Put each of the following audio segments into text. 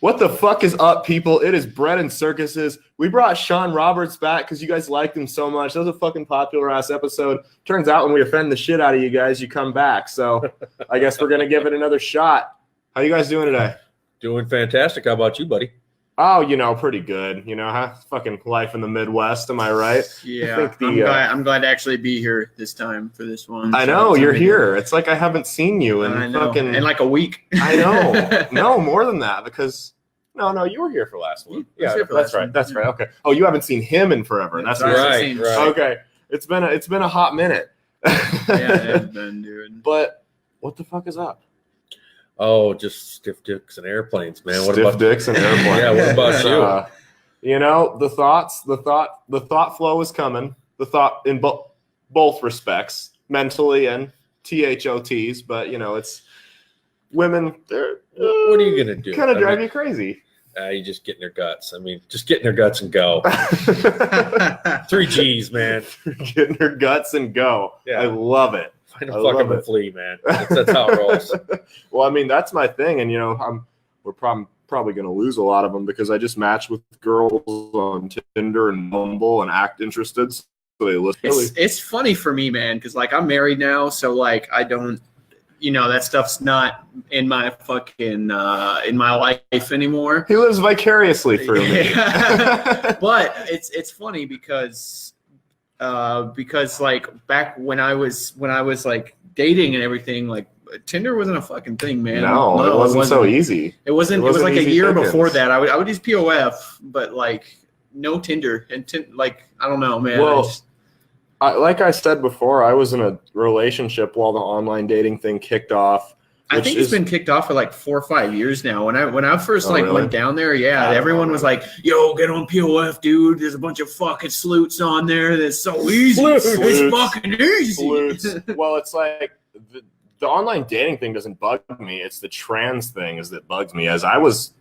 What the fuck is up, people? It is Brett and Circuses. We brought Sean Roberts back because you guys liked him so much. That was a fucking popular-ass episode. Turns out when we offend the shit out of you guys, you come back. So I guess we're going to give it another shot. How you guys doing today? Doing fantastic. How about you, buddy? Oh, pretty good. Fucking life in the Midwest. Am I right? Yeah, I'm glad to actually be here this time for this one. I know, you're here. It's like I haven't seen you in like a week. I know. No, more than that because no, you were here for last week. Yeah, that's right. That's right. Okay. Oh, you haven't seen him in forever. That's right. Okay. It's been a hot minute. Yeah, it has been, dude. But what the fuck is up? Oh, just stiff dicks and airplanes, man. What Stiff about dicks and airplanes? Yeah, what about you? The thought flow is coming. The thought in both respects, mentally and THOTs. But it's women. They're what are you gonna do? Kind of drive you crazy. You just get in their guts. I mean, just get in their guts and go. 3 G's, man. Get in their guts and go. Yeah. I love it. Find a fucking flea, man. That's how it rolls. Well, I mean, that's my thing, and we're probably going to lose a lot of them because I just match with girls on Tinder and Bumble and act interested. So they listen. It's funny for me, man, because I'm married now, so I don't, that stuff's not in my fucking in my life anymore. He lives vicariously through me. But it's funny because back when I was dating and everything, Tinder wasn't a fucking thing, man. No, it wasn't so easy. It wasn't like a year before that. I would use POF, but no Tinder and I don't know, man. Well, like I said before, I was in a relationship while the online dating thing kicked off. I think it's been kicked off for 4 or 5 years now. When I first really? Went down there, everyone was like, "Yo, get on POF, dude. There's a bunch of fucking sleuts on there. That's so easy. It's fucking easy." Well, it's like the online dating thing doesn't bug me. It's the trans thing that bugs me. As I was,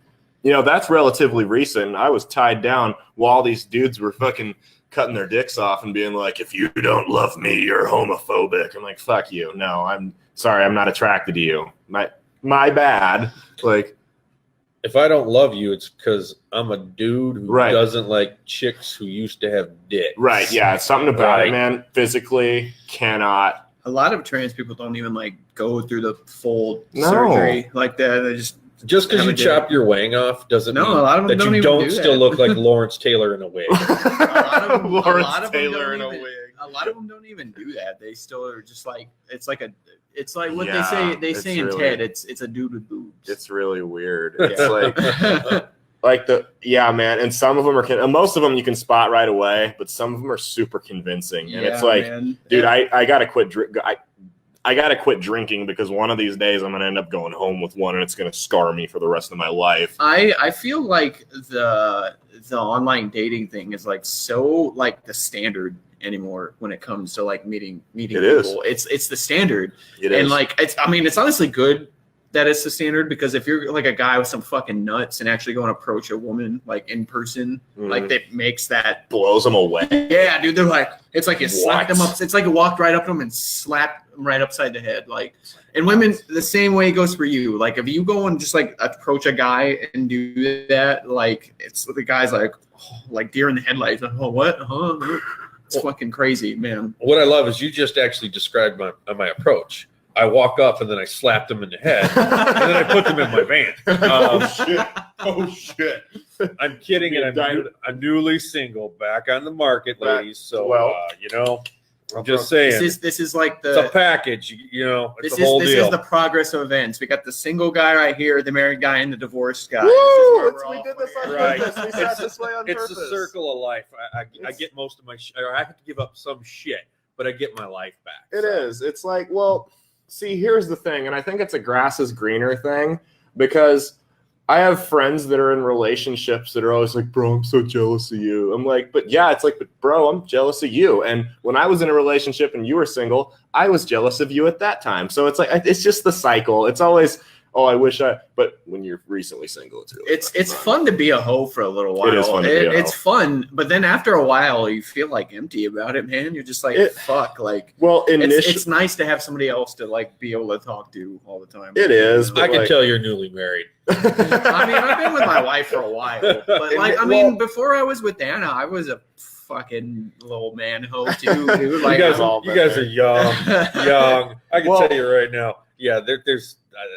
that's relatively recent. I was tied down while these dudes were fucking cutting their dicks off and being like, "If you don't love me, you're homophobic." I'm like, "Fuck you. No, I'm sorry. I'm not attracted to you. My bad." If I don't love you, it's because I'm a dude who doesn't like chicks who used to have dicks. Right. Yeah. It's something about it, man. Physically cannot. A lot of trans people don't even go through the full surgery like that. They just because you chop your wang off doesn't mean a lot of them that don't you don't still look like Lawrence Taylor in a wig. Lawrence Taylor in a wig. A lot of them don't even do that. They still are just it's like what they say. They say in TED, it's a dude with boobs. It's really weird. It's man. And some of them are, most of them you can spot right away, but some of them are super convincing. And it's man. Dude, I gotta quit. I gotta quit drinking because one of these days I'm gonna end up going home with one, and it's gonna scar me for the rest of my life. I feel like the online dating thing is so the standard anymore when it comes to meeting people. It's the standard. It is. And it's honestly good that it's the standard, because if you're a guy with some fucking nuts and actually go and approach a woman in person, that makes that blows them away. Yeah, dude, they're it's like you slapped them up. It's like you walked right up to them and slapped them right upside the head. And women, the same way goes for you. If you go and just approach a guy and do that, it's the guy's deer in the headlights. Oh, what? Huh? It's fucking crazy, man. What I love is you just actually described my approach. I walk up and then I slap them in the head and then I put them in my van. Oh shit! I'm kidding, and I'm newly single, back on the market, ladies. So I'm just saying. This is it's a package. It's a whole deal. This is the progress of events. We got the single guy right here, the married guy, and the divorced guy. We did this on purpose. We sat this way on purpose. It's a circle of life. I get most of my or I have to give up some shit, but I get my life back. It is. It's see, here's the thing, and I think it's a grass is greener thing, because I have friends that are in relationships that are always like, "Bro, I'm so jealous of you." I'm like, but bro, I'm jealous of you. And when I was in a relationship and you were single, I was jealous of you at that time. So it's it's just the cycle. It's always, oh, I wish I. But when you're recently single, it's really it's fun to be a hoe for a little while. It is fun. It's fun, but then after a while, you feel like empty about it, man. You're just like, fuck. Like, well, it's nice to have somebody else to like be able to talk to all the time. It is. I can tell you're newly married. I mean, I've been with my wife for a while, but like, I mean, before I was with Dana, I was a fucking little man hoe too, dude. Like, you guys are young. I can tell you right now. Yeah,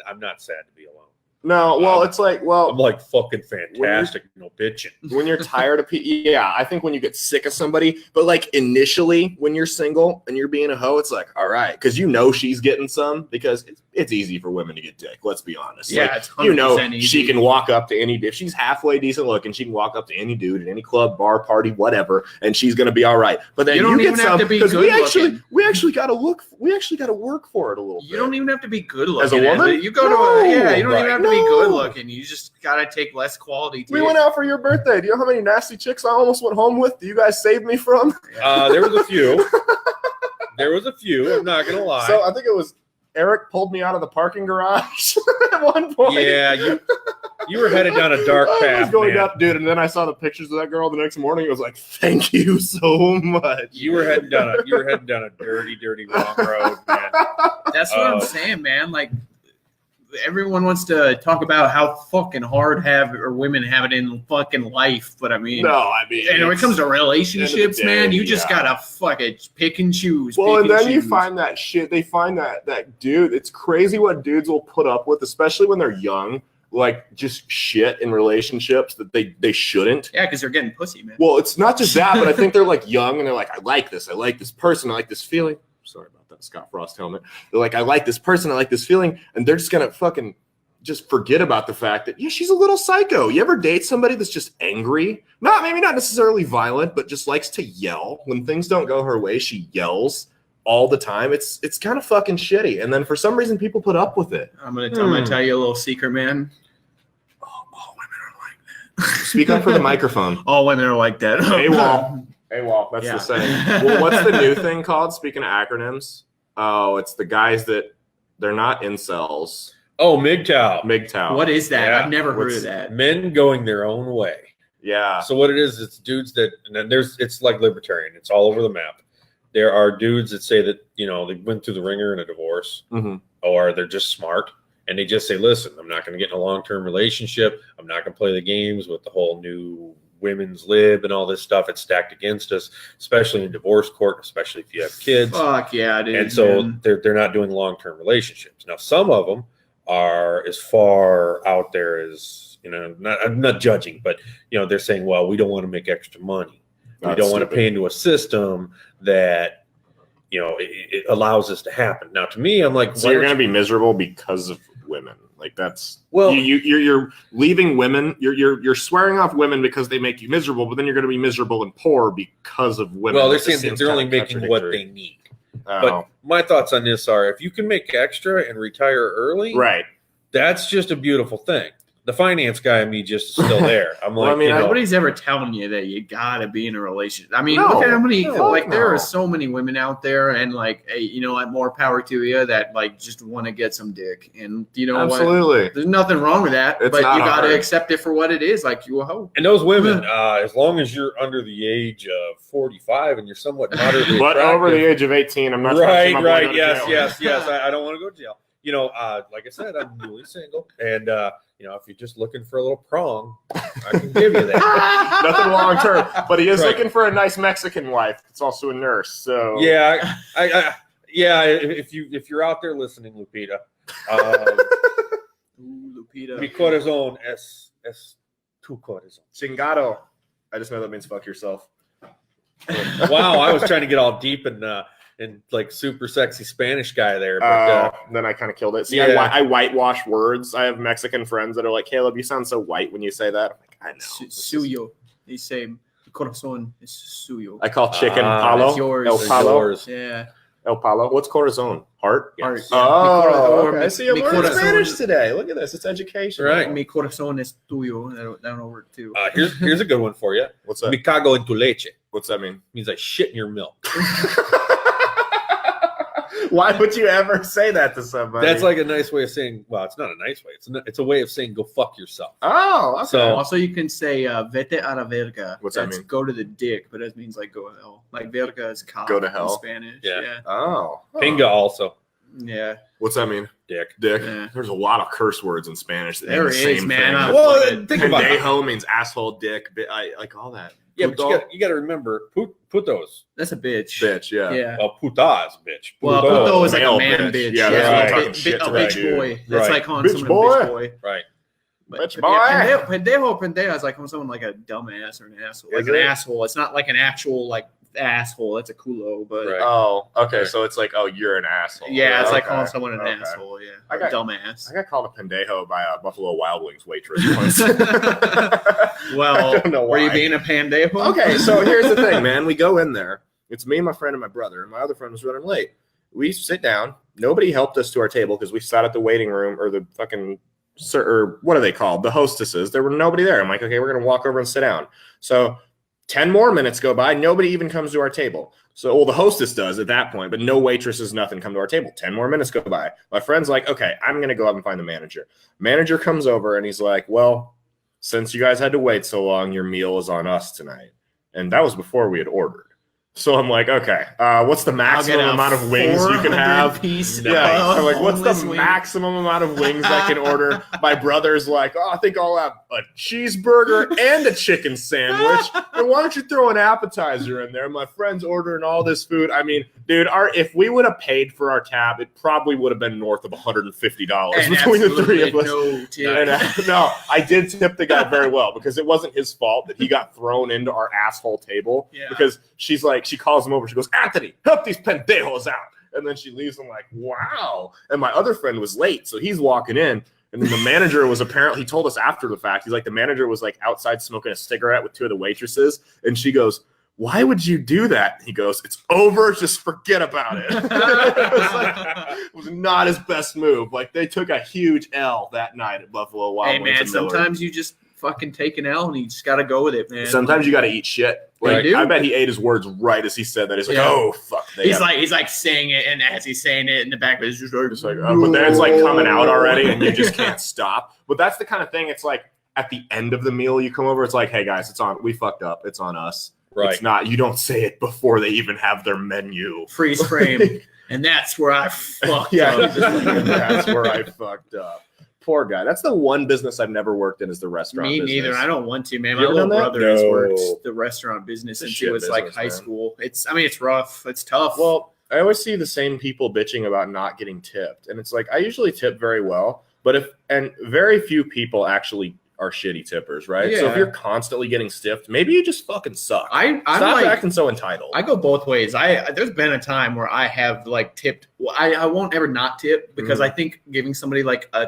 I'm not sad to be alone. No, well, it's like, I'm like fucking fantastic, no bitching. When you're tired of people, yeah, I think when you get sick of somebody, but like initially when you're single and you're being a hoe, it's like, all right, because you know she's getting some, because it's easy for women to get dick. Let's be honest. Yeah, like, it's 100% easy. She can walk up to any, if she's halfway decent looking, she can walk up to any dude at any club, bar, party, whatever, and she's gonna be all right. But then you don't even have to be good looking. We actually got to work for it a little bit. You don't even have to be good looking as a woman. You go to you don't even have to be good looking. You just gotta take less quality. We went out for your birthday. Do you know how many nasty chicks I almost went home with? Do you guys save me from? There was a few. I'm not gonna lie. So I think it was Eric pulled me out of the parking garage at one point. Yeah, you were headed down a dark path. I was going up, dude, and then I saw the pictures of that girl the next morning. I was like, "Thank you so much." You were heading down a dirty wrong road, man. That's what I'm saying, man. Like, everyone wants to talk about how fucking hard women have it in fucking life, but I mean, and when it comes to relationships, man, you just gotta fucking pick and choose. Well, and then you find that shit. They find that dude. It's crazy what dudes will put up with, especially when they're young. Like, just shit in relationships that they shouldn't. Yeah, because they're getting pussy, man. Well, it's not just that, but I think they're like young and they're like, I like this person, I like this feeling. Sorry about that Scott Frost helmet. They're like, I like this person, I like this feeling, and they're just gonna fucking just forget about the fact that she's a little psycho. You ever date somebody that's just angry? Maybe not necessarily violent, but just likes to yell when things don't go her way. She yells all the time. It's kind of fucking shitty, and then for some reason people put up with it. I'm gonna tell you a little secret, man. All women are like that. Speak up for the microphone. All women are like that. AWOL, that's the same. Well, what's the new thing called? Speaking of acronyms, it's the guys that they're not incels. Oh, MGTOW. MGTOW. What is that? Yeah. I've never heard of that. Men going their own way. Yeah. So what it is, it's dudes that, and then it's like libertarian. It's all over the map. There are dudes that say that, they went through the ringer in a divorce, or they're just smart, and they just say, listen, I'm not going to get in a long-term relationship. I'm not going to play the games with the whole new women's lib and all this stuff. It's stacked against us, especially in divorce court, especially if you have kids. Fuck yeah, dude. And so they're not doing long-term relationships. Now, some of them are as far out there as, I'm not judging, but, they're saying, well, we don't want to make extra money. We don't want to pay into a system that, it allows this to happen. Now, to me, I'm like, so you're going to be miserable because of women. Like, that's, well, you're leaving women. You're swearing off women because they make you miserable, but then you're going to be miserable and poor because of women. Well, they're saying that they're only making what they need. But my thoughts on this are, if you can make extra and retire early, right, that's just a beautiful thing. The finance guy in me just is still there. I'm like, nobody's ever telling you that you gotta be in a relationship. I mean, look at how many there are so many women out there, and like, hey, more power to you that like just want to get some dick, and absolutely, what? There's nothing wrong with that, but you gotta accept it for what it is. Like, you a hoe. And those women, as long as you're under the age of 45 and you're somewhat moderately but over the age of 18, I'm not right. Yes. I don't want to go to jail. Like I said, I'm newly single, and if you're just looking for a little prong, I can give you that. Nothing long term, but he is looking for a nice Mexican wife. It's also a nurse, so yeah, If you're out there listening, Lupita, Lupita, mi corazón es tu corazón. Chingado. I just know that means fuck yourself. Wow, I was trying to get all deep and like super sexy Spanish guy there, but then I kind of killed it. See, I whitewash words. I have Mexican friends that are like, Caleb, you sound so white when you say that. I'm like, I know. Suyo. They say corazón is suyo. I call chicken palo. It's yours. El palo. Yours. Yeah. El palo. What's corazón? Heart? Yes. Heart. Yeah. Oh, okay. See, I'm learning Spanish today. Look at this. It's education. Right. Mi corazón es tuyo. That'll work too. Here's a good one for you. What's that? Mi cago en tu leche. What's that mean? It means I shit in your milk. Why would you ever say that to somebody? That's like a nice way of saying. Well, it's not a nice way. It's a way of saying go fuck yourself. Oh, okay. So also you can say vete a la verga. What's that mean? Go to the dick, but that means like go to hell. Like verga is cock Go to hell? in Spanish. Yeah. Oh. pinga also. Yeah. What's that mean? Dick. Yeah. There's a lot of curse words in Spanish that mean There the is, same man. thing. Well, think about it. Pendejo means asshole, dick, I like all that. Yeah, but you got to remember, putos. That's a bitch. Bitch, yeah. Yeah. Well, puta is a bitch. Well, Puto. puto is like male a man bitch. bitch. Yeah, that's what I'm talking shit to a that bitch dude. boy. That's Right. like calling Bitch someone boy. a bitch boy. Right. But, Bitch yeah, boy. pendejo is like calling someone like a dumbass or an asshole. Like Is an it? asshole. It's not like an actual like asshole. That's a culo, but Right. Oh, okay. Right. So it's like, oh, you're an asshole. yeah, it's like Okay. calling someone an Okay. asshole. Yeah, I or got- dumbass. I got called a pendejo by a Buffalo Wild Wings waitress once. Well, I don't know were you why. being a pandejo? Okay, so here's the thing, man. We go in there. It's me, my friend, and my brother, and my other friend was running late. We sit down. Nobody helped us to our table because we sat at the waiting room or the fucking or what are they called? The hostesses. There were nobody there. I'm like, okay, we're gonna walk over and sit down. So 10 more minutes go by. Nobody even comes to our table. So, well, the hostess does at that point, but no waitresses, nothing come to our table. 10 more minutes go by. My friend's like, okay, I'm going to go up and find the manager. Manager comes over and he's like, well, since you guys had to wait so long, your meal is on us tonight. And that was before we had ordered. So I'm like, okay, what's the maximum amount of wings you can have? Yeah, I'm like, what's the maximum amount of wings I can order? My brother's like, oh, I think I'll have a cheeseburger and a chicken sandwich. And why don't you throw an appetizer in there? My friend's ordering all this food. I mean, dude, if we would have paid for our tab, it probably would have been north of $150 between the three of us. No tip. And, no, I did tip the guy very well because it wasn't his fault that he got thrown into our asshole table. Yeah. Because she's like, she calls him over. She goes, Anthony, help these pendejos out. And then she leaves. I'm like, wow. And my other friend was late, so he's walking in. And then the manager was apparently, he told us after the fact, he's like, the manager was like outside smoking a cigarette with two of the waitresses. And she goes, why would you do that? He goes, it's over. Just forget about it. It was not his best move. Like, they took a huge L that night at Buffalo Wild Hey, Wings man, and Miller. sometimes you just fucking take an L and you just got to go with it, man. Sometimes you got to eat shit. Like, They do. I bet he ate his words right as he said that. He's like, Yeah. oh, fuck. He's like saying it, and as he's saying it in the back of his, It's like, but then it's like coming out already, and you just can't stop. But that's the kind of thing. It's like at the end of the meal, you come over. It's like, hey guys, it's on. We fucked up. It's on us. Right. It's not. You don't say it before they even have their menu. freeze frame, and that's where I fucked Yeah, up. that's where I fucked up. Poor guy. That's the one business I've never worked in is the restaurant. Me business. neither. I don't want to, man. You My ever little done that? brother has No. worked the restaurant business It's a since he shit was like business, high man. school. It's rough. It's tough. Well, I always see the same people bitching about not getting tipped, and it's like I usually tip very well, but very few people actually are shitty tippers, right? So if Yeah. you're constantly getting stiffed, maybe you just fucking suck. I'm Stop like, acting so entitled. I go both ways. There's been a time where I have like tipped. Well, I won't ever not tip because I think giving somebody like a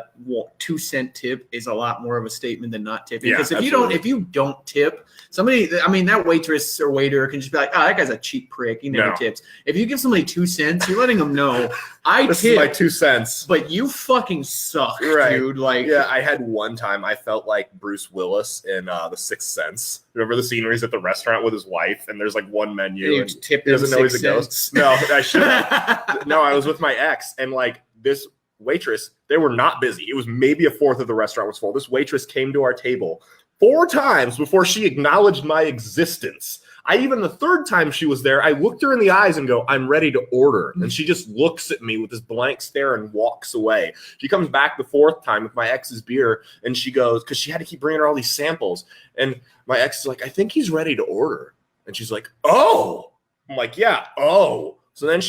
2-cent tip is a lot more of a statement than not tipping. Yeah, Because absolutely. if you don't tip somebody, I mean that waitress or waiter can just be like, oh, that guy's a cheap prick. He never No. tips. If you give somebody 2 cents, you're letting them know I this tip, is my 2 cents. but you fucking suck, Right. dude. Like, Yeah, I had one time I felt like Bruce Willis in The Sixth Sense. Remember the scene where he's at the restaurant with his wife and there's like one menu you and tip he doesn't know he's a 6 ghost? cents. No, I should have. No, I was with my ex and like this waitress, they were not busy. It was maybe a fourth of the restaurant was full. This waitress came to our table 4 times before she acknowledged my existence. Even the third time she was there, I looked her in the eyes and go, I'm ready to order. And she just looks at me with this blank stare and walks away. She comes back the 4th time with my ex's beer and she goes, because she had to keep bringing her all these samples. And my ex is like, I think he's ready to order. And she's like, oh. I'm like, yeah, oh. So then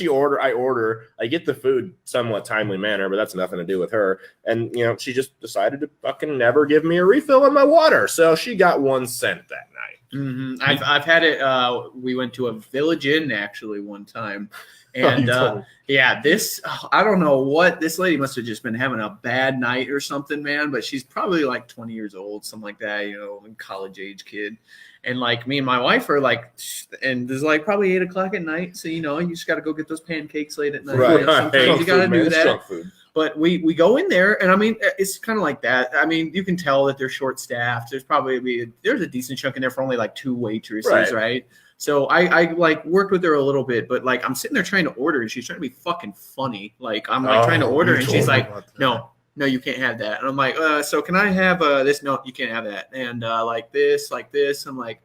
I order, I get the food somewhat timely manner, but that's nothing to do with her. And, she just decided to fucking never give me a refill on my water. So she got 1 cent that night. Mm-hmm. I've had it. We went to a Village Inn actually one time, You and told me. yeah, I don't know what this lady must have just been having a bad night or something, man. But she's probably like 20 years old, something like that, college age kid. And like me and my wife are like, and there's like probably 8 o'clock at night, so you just got to go get those pancakes late at night. Right. Sometimes you got to do that. But we go in there, and I mean, it's kind of like that. I mean, you can tell that they're short staffed. There's a decent chunk in there for only like 2 waitresses, right? So I like worked with her a little bit, but like I'm sitting there trying to order, and she's trying to be fucking funny. Like I'm like trying to order, and she's like, no, you can't have that. And I'm like, so can I have this? No, you can't have that. And like this. I'm like,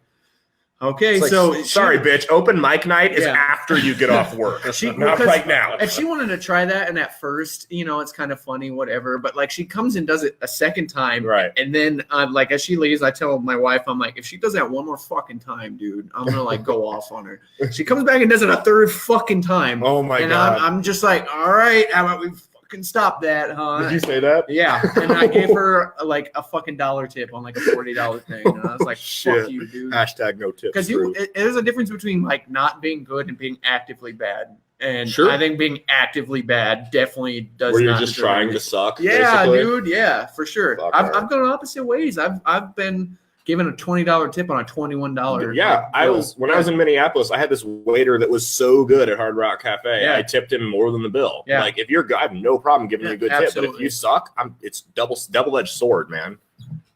okay, like, so sorry, bitch. Open mic night is after you get off work. Not right now. And she wanted to try that, and at first, it's kind of funny, whatever. But like, she comes and does it a second time, right? And then, like, as she leaves, I tell my wife, I'm like, if she does that one more fucking time, dude, I'm gonna like go off on her. She comes back and does it a third fucking time. Oh my god! And I'm just like, all right, how about we fucking stop that, huh? Did you say that? Yeah. And I gave her like a fucking $1 tip on like a $40 thing. And I was like, fuck you, dude. Hashtag no tips. Because there's a difference between like not being good and being actively bad. And sure. I think being actively bad definitely does. Where you're just trying to suck. Yeah, basically. dude. Yeah, for sure. I've gone opposite ways. I've been given a $20 tip on a $21. Yeah, I was when I was in Minneapolis. I had this waiter that was so good at Hard Rock Cafe. Yeah. I tipped him more than the bill. Yeah. Like if you're good, I have no problem giving you a good tip. But if you suck, it's double-edged sword, man.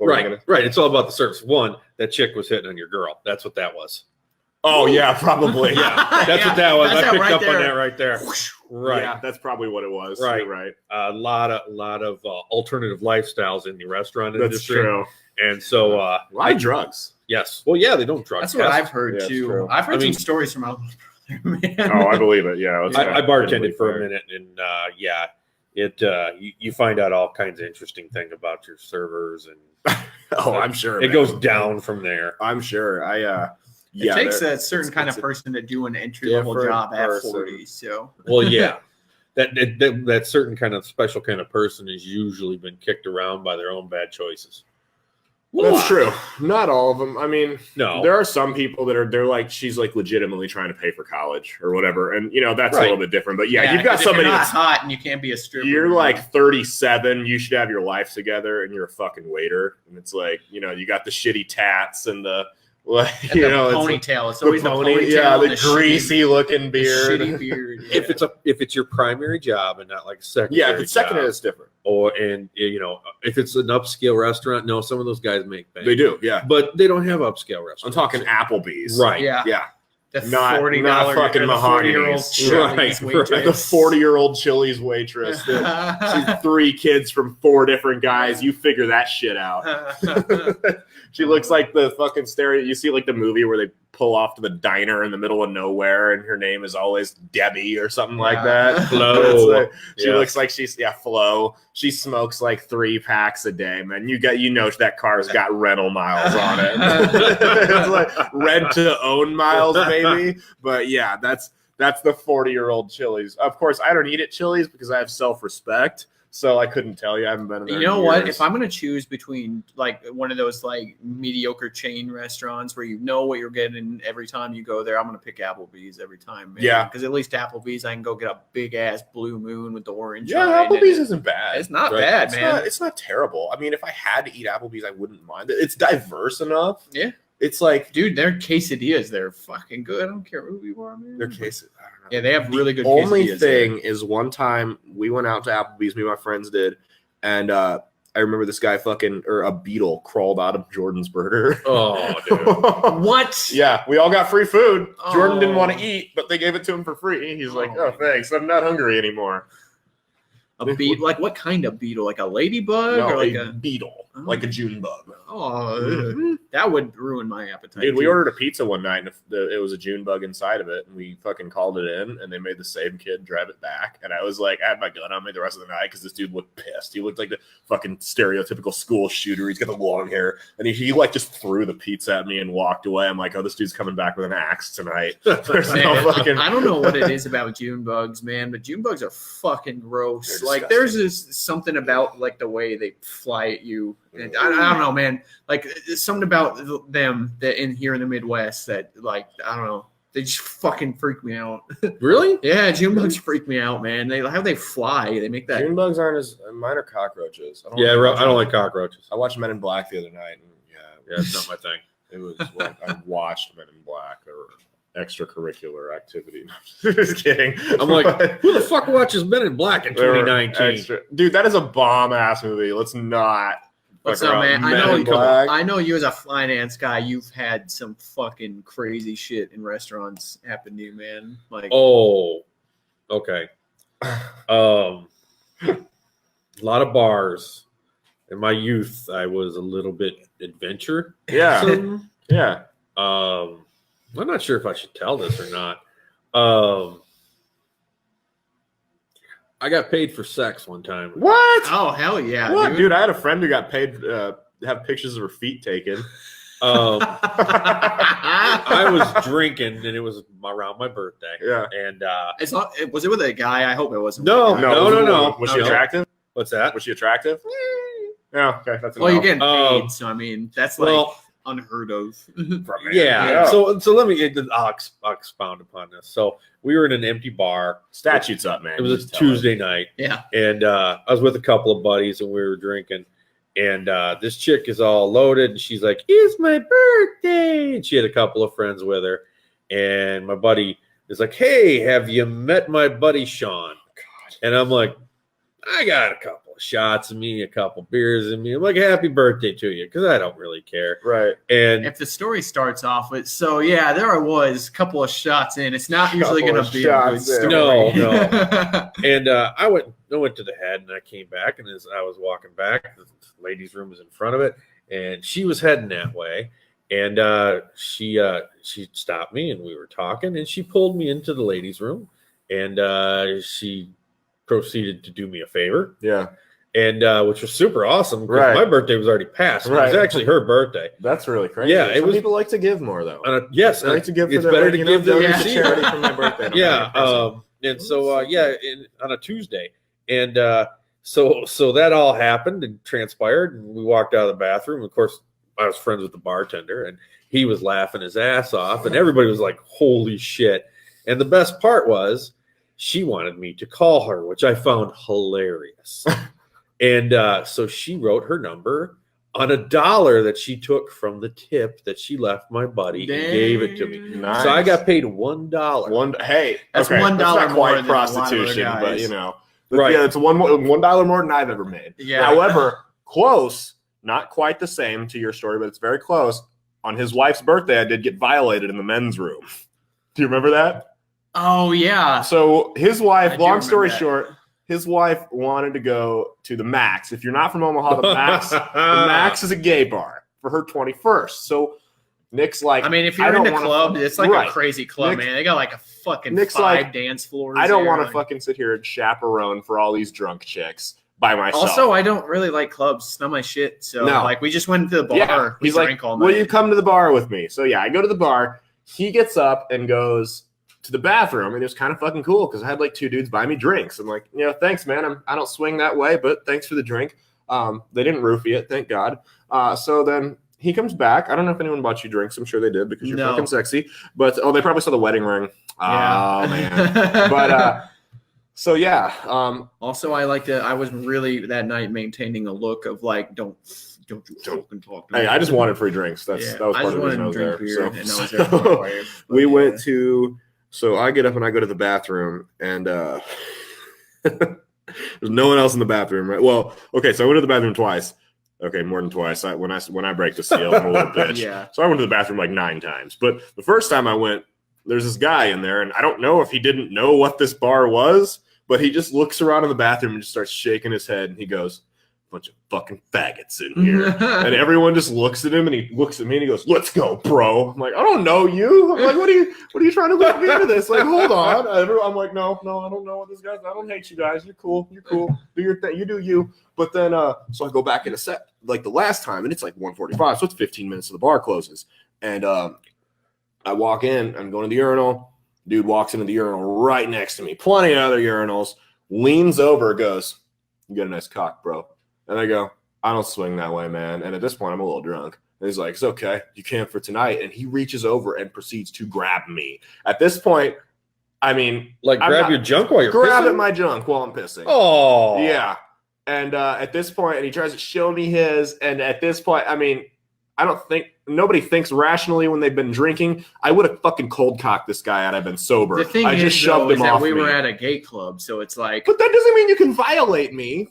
Right. It's all about the service. One, that chick was hitting on your girl. That's what that was. Oh yeah, probably. Yeah, that's what that was. I picked up on that right there. Right. Yeah, that's probably what it was. Right. You're right. A lot of alternative lifestyles in the restaurant industry. That's true. And so a lot of drugs. Yes. Well, yeah, they don't drug. That's what I've heard too. True. I've heard some stories from my brother, man. Oh, I believe it. Yeah. I bartended for a minute, and you find out all kinds of interesting things about your servers, and I'm sure it goes down from there. I'm sure. It takes a certain kind of person to do an entry level job at 40. So well, yeah. That certain kind of special kind of person has usually been kicked around by their own bad choices. Well, that's true. Not all of them. I mean, no. There are some people that they're like, she's like legitimately trying to pay for college or whatever, and that's a little bit different. But yeah, you've got somebody that's hot and you can't be a stripper. You're like 37. You should have your life together, and you're a fucking waiter. And it's like you got the shitty tats and the. Like, and the ponytail. It's always the ponytail. Yeah, the greasy looking beard. Shitty beard. Yeah. If it's your primary job and not like secondary. Yeah, if it's secondary, it's different. If it's an upscale restaurant, no, some of those guys make bank. They do, yeah, but they don't have upscale restaurants. I'm talking Applebee's, right? Yeah. The not fucking Mahoney's. Right. The 40-year-old Chili's waitress. She's 3 kids from 4 different guys. You figure that shit out. She looks like the fucking stereo. You see like the movie where they pull off to the diner in the middle of nowhere, and her name is always Debbie or something like that. Flo. She looks like she's Flo. She smokes like 3 packs a day, man. That car's got rental miles on it. It's like rent to own miles, maybe. But yeah, that's the 40-year-old Chili's. Of course, I don't eat at Chili's because I have self-respect. So I couldn't tell you. I haven't been there. You know what? If I'm going to choose between like one of those like mediocre chain restaurants where you know what you're getting every time you go there, I'm going to pick Applebee's every time. Man. Yeah. Because at least Applebee's, I can go get a big ass Blue Moon with the orange. Yeah, Applebee's isn't bad. It's not bad, man. It's not terrible. I mean, if I had to eat Applebee's, I wouldn't mind it. It's diverse enough. Yeah. It's like, dude, their quesadillas, they're fucking good. I don't care who you are, man. Their quesadillas. I don't know. Yeah, they have really good quesadillas. The only thing there. is one time we went out to Applebee's, me and my friends did, and I remember this guy a beetle crawled out of Jordan's burger. Oh, dude. What? Yeah, we all got free food. Jordan didn't want to eat, but they gave it to him for free. He's like, oh, thanks. I'm not hungry anymore. A beetle? Like what kind of beetle? Like a ladybug? No, or like a beetle. Like a June bug. Oh, that would ruin my appetite. Dude, we ordered a pizza one night, and it was a June bug inside of it, and we fucking called it in, and they made the same kid drive it back. And I was like, I had my gun on me the rest of the night because this dude looked pissed. He looked like the fucking stereotypical school shooter. He's got the long hair, and he like just threw the pizza at me and walked away. I'm like, oh, this dude's coming back with an axe tonight. There's no fucking. I don't know what it is about June bugs, man, but June bugs are fucking gross. Like, there's this something about like the way they fly at you. And I don't know, man. Like, there's something about them that in here in the Midwest that, like, I don't know. They just fucking freak me out. Really? Yeah, June bugs freak me out, man. How they fly. They make that. June bugs aren't as mine are cockroaches. I don't like cockroaches. I watched Men in Black the other night, and yeah, it's not my thing. It was I watched Men in Black, extracurricular activity. Just kidding. I'm like, who the fuck watches Men in Black in 2019? Dude, that is a bomb ass movie. Let's not. What's up, man? I know you as a finance guy, you've had some fucking crazy shit in restaurants happen to you, man. Like, oh, okay. A lot of bars. In my youth, I was a little bit adventure. Yeah. Yeah. I'm not sure if I should tell this or not. I got paid for sex one time. What? Oh, hell yeah. What? Dude, I had a friend who got paid to have pictures of her feet taken. I was drinking, and it was around my birthday. Yeah. And was it with a guy? I hope it wasn't. No. Was she attractive? What's that? Was she attractive? Yeah. Okay. That's well, you're getting paid, so I mean, that's like unheard of. Yeah. So let me. I'll expound upon this. So we were in an empty bar. Statutes up, man. It was a Tuesday night. Yeah. And I was with a couple of buddies, and we were drinking. And this chick is all loaded, and she's like, "It's my birthday!" And she had a couple of friends with her. And my buddy is like, "Hey, have you met my buddy Sean?" God. And I'm like, "I got a couple of shots in me, a couple beers in me." I'm like, "Happy birthday to you," because I don't really care. Right. And if the story starts off with, so yeah, there I was, a couple of shots in. It's not usually going to be a good story. No. And I went to the head, and I came back, and as I was walking back, the ladies' room was in front of it, and she was heading that way. And she stopped me, and we were talking, and she pulled me into the ladies' room, and she proceeded to do me a favor. Yeah. And which was super awesome because right. my birthday was already passed. It was actually her birthday. That's really crazy. Yeah, Some people like to give more though. Yes, they like to give. It's better to give than receive. Charity for my birthday. Yeah, and so on a Tuesday, and so that all happened and transpired, and we walked out of the bathroom. Of course, I was friends with the bartender, and he was laughing his ass off, and everybody was like, "Holy shit!" And the best part was, she wanted me to call her, which I found hilarious. And so she wrote her number on $1 that she took from the tip that she left my buddy and gave it to me. Nice. So I got paid $1. Hey, that's okay. $1 that's not more quite prostitution, but you know, right? Yeah, it's $1 more than I've ever made. Yeah. However, close, not quite the same to your story, but it's very close. On his wife's birthday, I did get violated in the men's room. Do you remember that? Oh yeah. So his wife, long story short, his wife wanted to go to the Max. If you're not from Omaha, the Max is a gay bar for her 21st. So Nick's like, I mean, if you're in the club, it's like a crazy club, man. They got like a fucking Nick's 5 dance floors. I don't want to fucking sit here and chaperone for all these drunk chicks by myself. Also, I don't really like clubs. It's not my shit. So like, we just went to the bar. Yeah. We drank all night. Will you come to the bar with me? So yeah, I go to the bar. He gets up and goes to the bathroom, and it was kind of fucking cool because I had like 2 dudes buy me drinks. I'm like, thanks, man. I don't swing that way, but thanks for the drink. They didn't roofie it, thank God. So then he comes back. I don't know if anyone bought you drinks. I'm sure they did because you're fucking sexy. But they probably saw the wedding ring. Yeah. Oh man. But so yeah. Also, I was really that night maintaining a look of like, don't you fucking talk to me. Hey, I just wanted free drinks. That was part of the reason I was there. We went to. So I get up and I go to the bathroom, and there's no one else in the bathroom, right? Well, okay, so I went to the bathroom twice. Okay, more than twice. When I break the seal, I'm a little bitch. Yeah. So I went to the bathroom like 9 times. But the first time I went, there's this guy in there, and I don't know if he didn't know what this bar was, but he just looks around in the bathroom and just starts shaking his head, and he goes, "Bunch of fucking faggots in here." And everyone just looks at him, and he looks at me and he goes, "Let's go, bro." I'm like, "I don't know you." I'm like, what are you trying to look me into this? Like, hold on. I'm like, no, I don't know what this guy's. I don't hate you guys. You're cool. Do your thing. You do you. But then so I go back in a set like the last time, and it's like 1:45, so it's 15 minutes till the bar closes. And I walk in, I'm going to the urinal. Dude walks into the urinal right next to me. Plenty of other urinals. Leans over, goes, "You got a nice cock, bro." And I go, "I don't swing that way, man." And at this point, I'm a little drunk. And he's like, "It's okay. You can for tonight." And he reaches over and proceeds to grab me. At this point, I mean, like grab your junk while you're grab pissing? at my junk while I'm pissing. Oh, yeah. And at this point, and he tries to show me his. And at this point, I mean, I don't think nobody thinks rationally when they've been drinking. I would have fucking cold cocked this guy had I been sober. The thing I is, just shoved him off. We were at a gay club, so it's like. But that doesn't mean you can violate me.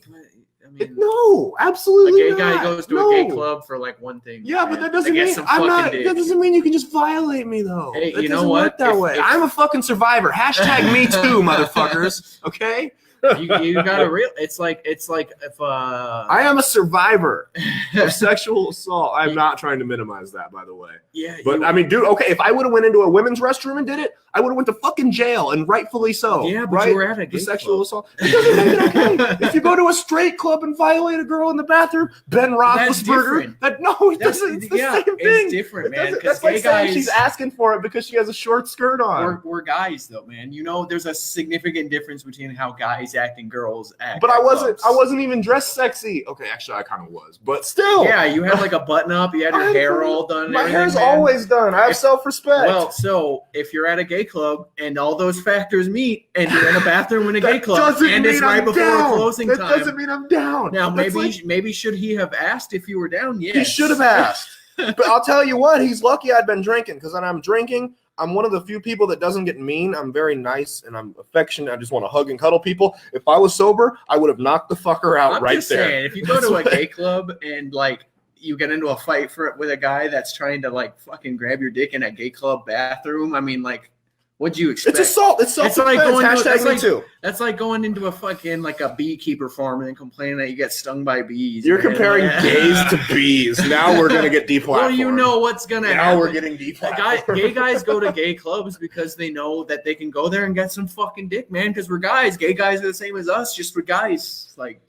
I mean, no, absolutely. A gay guy goes to a gay club for like one thing. Yeah, man. But that doesn't mean That doesn't mean you can just violate me though. Hey, that you know what? That way. I'm a fucking survivor. Hashtag me too, motherfuckers. Okay. You gotta real. It's like if I am a survivor of sexual assault. I'm not trying to minimize that, by the way. Yeah, but I mean, dude. Okay, if I would have went into a women's restroom and did it, I would have went to fucking jail, and rightfully so. Yeah, but right? you were at a gay sexual assault. It doesn't make it okay. If you go to a straight club and violate a girl in the bathroom, Ben Roethlisberger. It doesn't. It's the same thing. It's different, man. That's like saying she's asking for it because she has a short skirt on. We're guys, though, man. You know, there's a significant difference between how guys act and girls act. But I wasn't even dressed sexy. Okay, actually, I kind of was, but still. Yeah, you had like a button up. You had your hair all done. My hair's always done. I have self-respect. Well, so if you're at a gay club and all those factors meet, and you're in a bathroom in a gay club, and it's right before closing time, that doesn't mean I'm down. Now, maybe should he have asked if you were down? Yes, he should have asked. But I'll tell you what, he's lucky I'd been drinking, because when I'm drinking, I'm one of the few people that doesn't get mean. I'm very nice and I'm affectionate. I just want to hug and cuddle people. If I was sober, I would have knocked the fucker out right there. Saying, if you go to a gay club and like you get into a fight with a guy that's trying to like fucking grab your dick in a gay club bathroom, I mean, like, what'd you expect? It's assault. It's self-defense. That's like going into a fucking like a beekeeper farm and then complaining that you get stung by bees. You're comparing gays to bees. Now we're gonna get deplatformed. Well, you know what's gonna happen. Now we're getting deplatformed. Gay guys go to gay clubs because they know that they can go there and get some fucking dick, man. Because we're guys. Gay guys are the same as us, just we're guys. Like,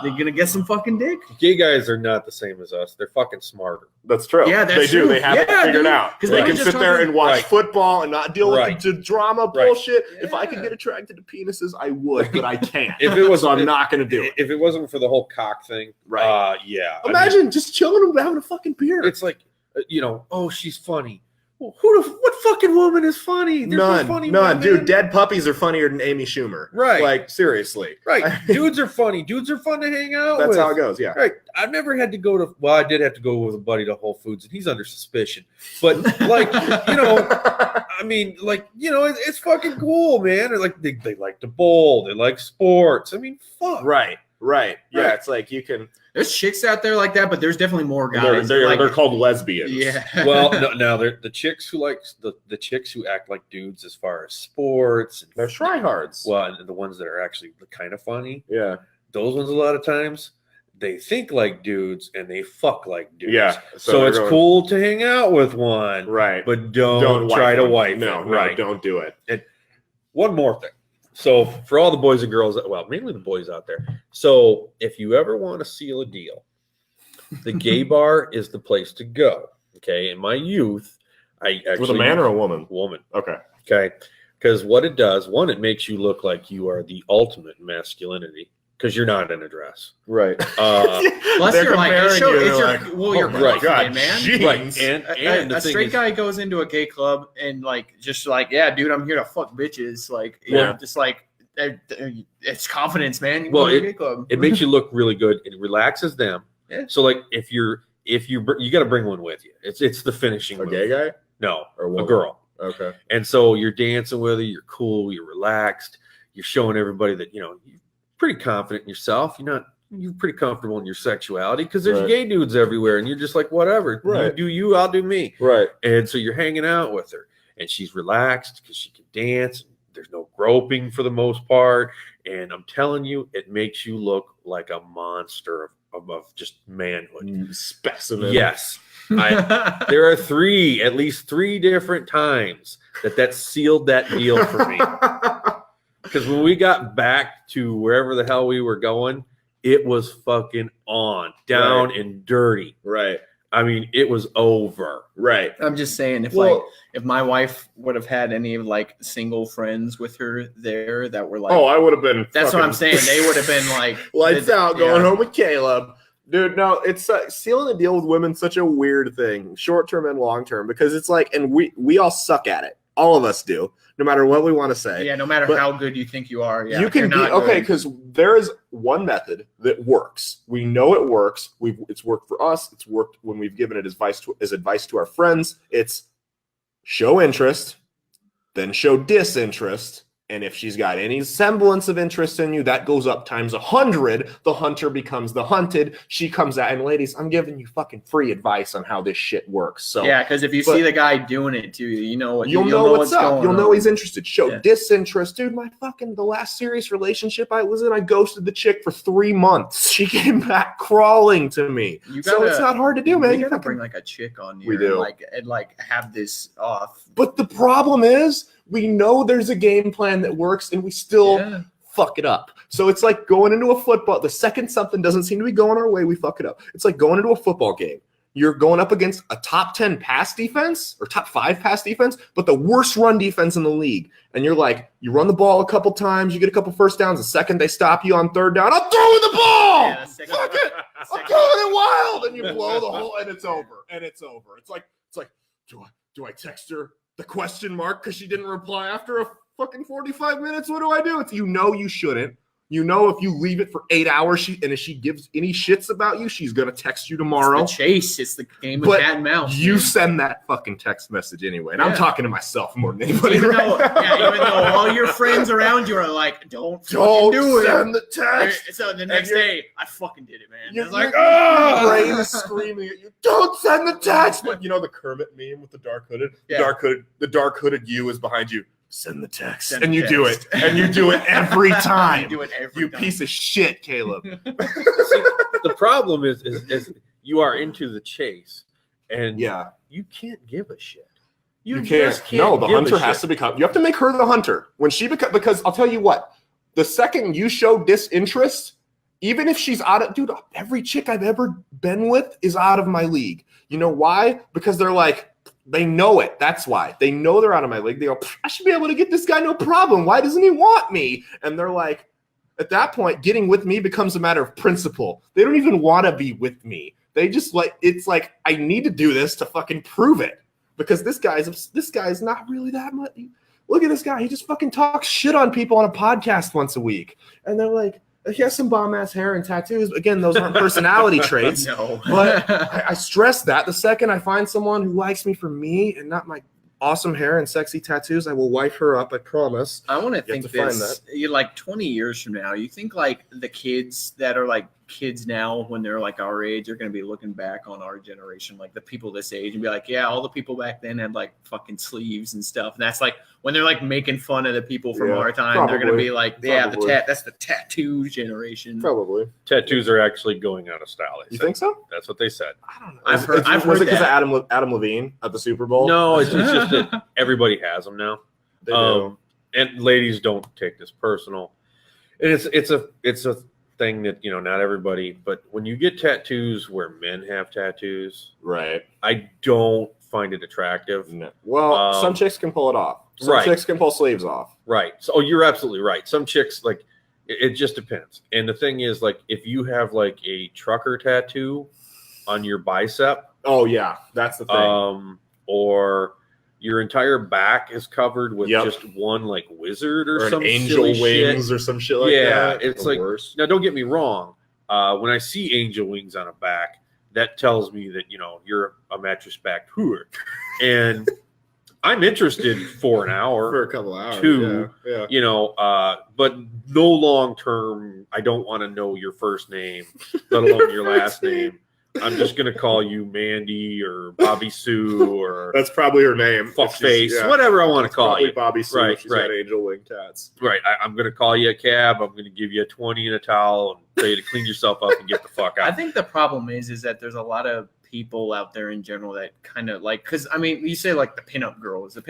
they're gonna get some fucking dick. Gay guys are not the same as us. They're fucking smarter. That's true. Yeah, they do. They have it figured out. Because they can sit there and watch football and not deal with the drama bullshit. Yeah. If I could get attracted to penises, I would, but I can't. So I'm not going to do it. If it wasn't for the whole cock thing, yeah. Imagine just chilling and having a fucking beer. It's like, oh, she's funny. Well, what fucking woman is funny? There's none. Dude, dead puppies are funnier than Amy Schumer. Right. Like, seriously. Right. Dudes are funny. Dudes are fun to hang out with. That's how it goes, yeah. Right. I've never had to go to, I did have to go with a buddy to Whole Foods, and he's under suspicion. But, like, I mean, like, it's fucking cool, man. Like, they like to bowl. They like sports. I mean, fuck. Right. Yeah, it's like you can. There's chicks out there like that, but there's definitely more guys. They're called lesbians. Yeah. Well, no, they're the chicks who like the chicks who act like dudes as far as sports. They're tryhards. Well, and the ones that are actually kind of funny. Yeah. Those ones a lot of times they think like dudes and they fuck like dudes. Yeah. So it's cool to hang out with one. Right. But don't try to wife it. No, don't do it. And one more thing. So for all the boys and girls, well, mainly the boys out there. So if you ever want to seal a deal, the gay bar is the place to go. Okay. In my youth, I actually with a man or a woman? Woman. Okay. Okay. Because what it does, one, it makes you look like you are the ultimate masculinity because you're not in a dress. Right. Plus, you're like, you're right, God, man. Geez. Right. And a straight guy goes into a gay club and like, just like, yeah, dude, I'm here to fuck bitches. Like, just like, it's confidence, man. You well, go to a gay club. It makes you look really good. It relaxes them. Yeah. So like, if you got to bring one with you. It's the finishing. A gay guy? No, or a girl. Okay. And so you're dancing with her. You're cool. You're relaxed. You're showing everybody that you're pretty confident in yourself. You're pretty comfortable in your sexuality because there's gay dudes everywhere, and you're just like, whatever. Right. You do you, I'll do me. Right. And so you're hanging out with her, and she's relaxed because she can dance. There's no groping for the most part, and I'm telling you, it makes you look like a monster of just manhood. Specimen. Yes. There are at least three different times that sealed that deal for me. Because when we got back to wherever the hell we were going, it was fucking on, down and dirty. Right. I mean, it was over. Right. I'm just saying, if my wife would have had any like single friends with her there that were like, I would have been. That's what I'm saying. They would have been like lights out, going home with Caleb. Dude, no, it's sealing the deal with women such a weird thing, short term and long term, because it's like, and we all suck at it. All of us do, no matter what we want to say. Yeah, no matter how good you think you are. Yeah, you can be okay because there is one method that works. We know it works. It's worked for us. It's worked when we've given it as advice to our friends. It's show interest, then show disinterest. And if she's got any semblance of interest in you, that goes up times 100. The hunter becomes the hunted. She comes out, and ladies, I'm giving you fucking free advice on how this shit works. So yeah, because if you see the guy doing it too, you'll know what's up. You'll know he's interested. Show disinterest, dude. The last serious relationship I was in, I ghosted the chick for 3 months. She came back crawling to me. So it's not hard to do, man. You gotta bring like a chick on here. We do. And have this off. But the problem is, we know there's a game plan that works, and we still fuck it up. So it's like going into a football. The second something doesn't seem to be going our way, we fuck it up. It's like going into a football game. You're going up against a top 10 pass defense or top 5 pass defense, but the worst run defense in the league. And you're like, you run the ball a couple times, you get a couple first downs. The second they stop you on third down, I'm throwing the ball. Yeah, fuck it. I'm throwing it wild. And you blow the whole, and it's over. It's like, do I text her the question mark because she didn't reply after a fucking 45 minutes? What do I do? It's, you shouldn't. If you leave it for 8 hours, if she gives any shits about you, she's gonna text you tomorrow. It's the chase. It's the game of cat and mouse. You send that fucking text message anyway, and I'm talking to myself more than anybody. Even though all your friends around you are like, don't do it. Send the text. So the next day, I fucking did it, man. You're like, oh, brain is screaming at you. Don't send the text. But the Kermit meme with the dark hooded. Yeah. The dark hooded you is behind you. Send the text. And you do it. And you do it every time. You piece of shit, Caleb. See, the problem is you are into the chase. And you can't give a shit. You can't. No, the hunter has to become. You have to make her the hunter. When she because I'll tell you what, the second you show disinterest, even if she's out of, dude, every chick I've ever been with is out of my league. You know why? Because they're like, they know it. That's why. They know they're out of my league. They go, I should be able to get this guy no problem. Why doesn't he want me? And they're like, at that point, getting with me becomes a matter of principle. They don't even want to be with me. They just it's like, I need to do this to fucking prove it. Because this guy's not really that much. Look at this guy. He just fucking talks shit on people on a podcast once a week. And they're like, he has some bomb-ass hair and tattoos. Again, those aren't personality traits. No. But I stress that. The second I find someone who likes me for me and not my awesome hair and sexy tattoos, I will wipe her up, I promise. I want to think this. You're like 20 years from now, you think like the kids that are like kids now when they're like our age are going to be looking back on our generation, like the people this age, and be like, yeah, all the people back then had like fucking sleeves and stuff. And that's like when they're like making fun of the people from our time, they're going to be like, that's the tattoo generation. Probably. Tattoos are actually going out of style. You think so? That's what they said. I don't know. I've heard was it because of Adam Levine at the Super Bowl? No, it's just that everybody has them now. They do. And ladies, don't take this personal. And it's a thing that not everybody, but when you get tattoos where men have tattoos, right? I don't find it attractive. No. Well, some chicks can pull it off. Some chicks can pull sleeves off. Right. So you're absolutely right. Some chicks like it just depends. And the thing is, like, if you have like a trucker tattoo on your bicep, oh yeah, that's the thing. Or your entire back is covered with just one like wizard or some angel wings shit. Or some shit like that. Yeah, it's like worst. Now don't get me wrong. When I see angel wings on a back, that tells me that you're a mattress backed hooer, and I'm interested for an hour, for a couple hours, too. Yeah. But no long term. I don't want to know your first name, let alone your last name. I'm just gonna call you Mandy or Bobby Sue or that's probably her name. Fuckface, whatever I want to call you. Bobby Sue. Right, she's got angel wing tats. Right. I'm gonna call you a cab. I'm gonna give you a 20 and a towel and tell you to clean yourself up and get the fuck out. I think the problem is that there's a lot of people out there in general that kind of like, because I mean, you say like the pinup girls that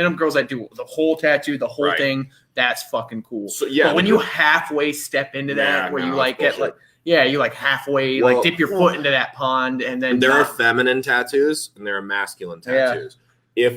do the whole tattoo, the whole thing. That's fucking cool. So, yeah. But when you halfway step into that, where you like get like. Yeah, you like halfway like dip your foot into that pond, and then there are feminine tattoos and there are masculine tattoos. Yeah.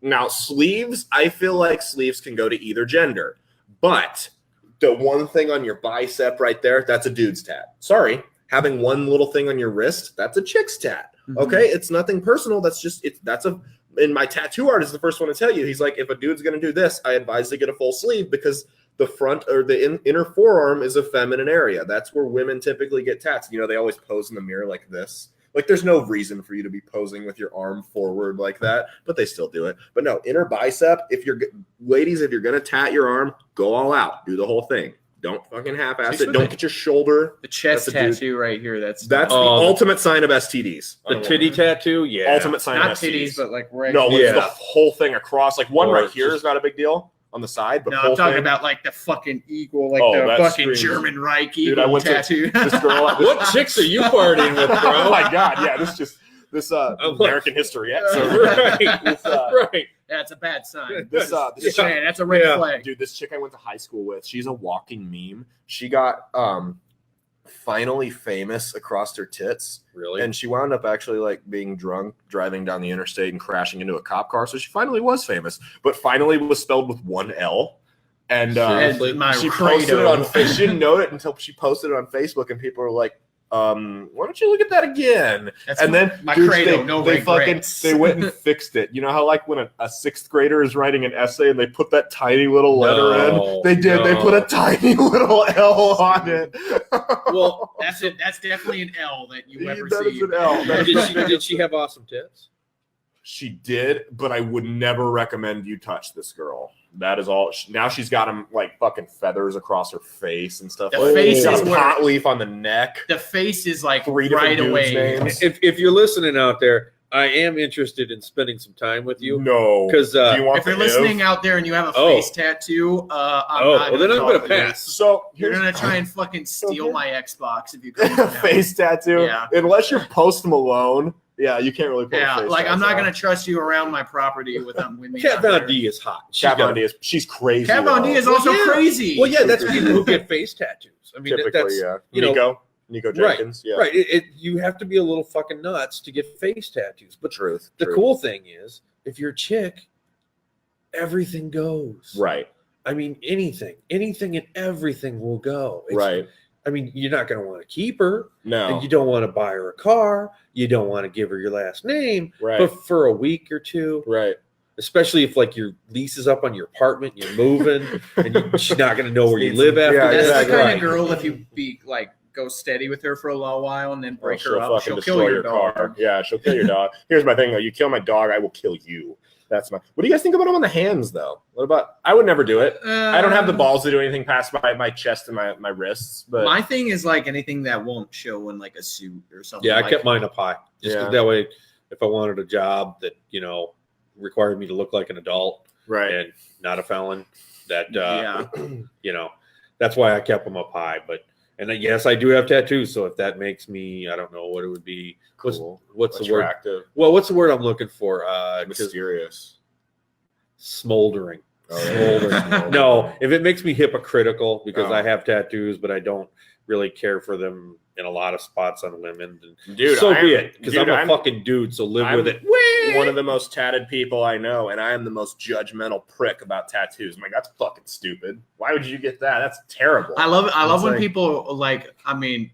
Now sleeves, I feel like sleeves can go to either gender, but the one thing on your bicep right there, that's a dude's tat. Sorry, having one little thing on your wrist, that's a chick's tat. Mm-hmm. Okay, it's nothing personal. That's just that's a And my tattoo artist is the first one to tell you. He's like, if a dude's going to do this, I advise to get a full sleeve because the front or the inner forearm is a feminine area. That's where women typically get tats. You know, they always pose in the mirror like this. Like, there's no reason for you to be posing with your arm forward like that, but they still do it. But no, inner bicep, ladies, if you're going to tat your arm, go all out. Do the whole thing. Don't fucking half-ass it. Don't get your shoulder. The chest tattoo right here. That's the ultimate sign of STDs. The titty tattoo? Yeah. Ultimate sign not of STDs. Titties, but like right No, here. the whole thing across. Like one right here is not a big deal on the side. But no, I'm talking about like the fucking eagle, like the fucking German Reich eagle. Dude, I went tattoo. To this girl. What chicks are you partying with, bro? Oh my God. Yeah, this American history episode. Right. That's a bad sign. This man, that's a red flag. Dude, this chick I went to high school with, she's a walking meme. She got finally famous across her tits. Really? And she wound up actually like being drunk, driving down the interstate and crashing into a cop car. So she finally was famous, but finally was spelled with one L. And she posted it on Facebook. She didn't know it until she posted it on Facebook, and people were like, why don't you look at that again? That's my credo. They went and fixed it. You know how like when a sixth grader is writing an essay and they put that tiny little letter in? They did. They put a tiny little L on it. Well, that's it. That's definitely an L that you ever see. That is an L. Did she have awesome tits? She did, but I would never recommend you touch this girl. That is all. Now she's got them like fucking feathers across her face and stuff. The face she's got is a pot leaf on the neck. The face is like 3 right away. Names. If you're listening out there, I am interested in spending some time with you. No, because if you're listening out there and you have a face tattoo, I'm gonna pass. So you're gonna try and fucking steal my Xbox if you come face tattoo. Yeah. Unless you're Post Malone. Yeah, you can't really put a face like I'm not going to trust you around my property with me. Kat Von D is hot. She's crazy. Kat Von D is also crazy. Well, yeah, that's people who get face tattoos. I mean, typically, that's Nico Jenkins. Right. You have to be a little fucking nuts to get face tattoos. But the cool thing is, if you're a chick, everything goes. Right. I mean, anything and everything will go. Right. I mean, you're not going to want to keep her. No. And you don't want to buy her a car. You don't want to give her your last name. Right. But for a week or two. Right. Especially if like your lease is up on your apartment, you're moving, and she's not going to know where you live after that. That's the kind of girl, if you go steady with her for a little while and then break her up, she'll kill your dog. Car. Yeah, she'll kill your dog. Here's my thing though: you kill my dog, I will kill you. That's my. What do you guys think about them on the hands, though? What about? I would never do it. I don't have the balls to do anything past my chest and my wrists. But my thing is like anything that won't show in like a suit or something. Yeah, I kept mine up high. Just that way, if I wanted a job that required me to look like an adult, right, and not a felon, that that's why I kept them up high. But yes, I do have tattoos. So if that makes me, I don't know what it would be. Cool. What's attractive? The word? Well, what's the word I'm looking for? Mysterious. Smoldering. Smoldering. No, if it makes me hypocritical because I have tattoos, but I don't really care for them in a lot of spots on women, dude, so be it. Because I'm a fucking dude, so live with it. One of the most tatted people I know, and I am the most judgmental prick about tattoos. I'm like, that's fucking stupid. Why would you get that? That's terrible. I love it. I love when people like. I mean,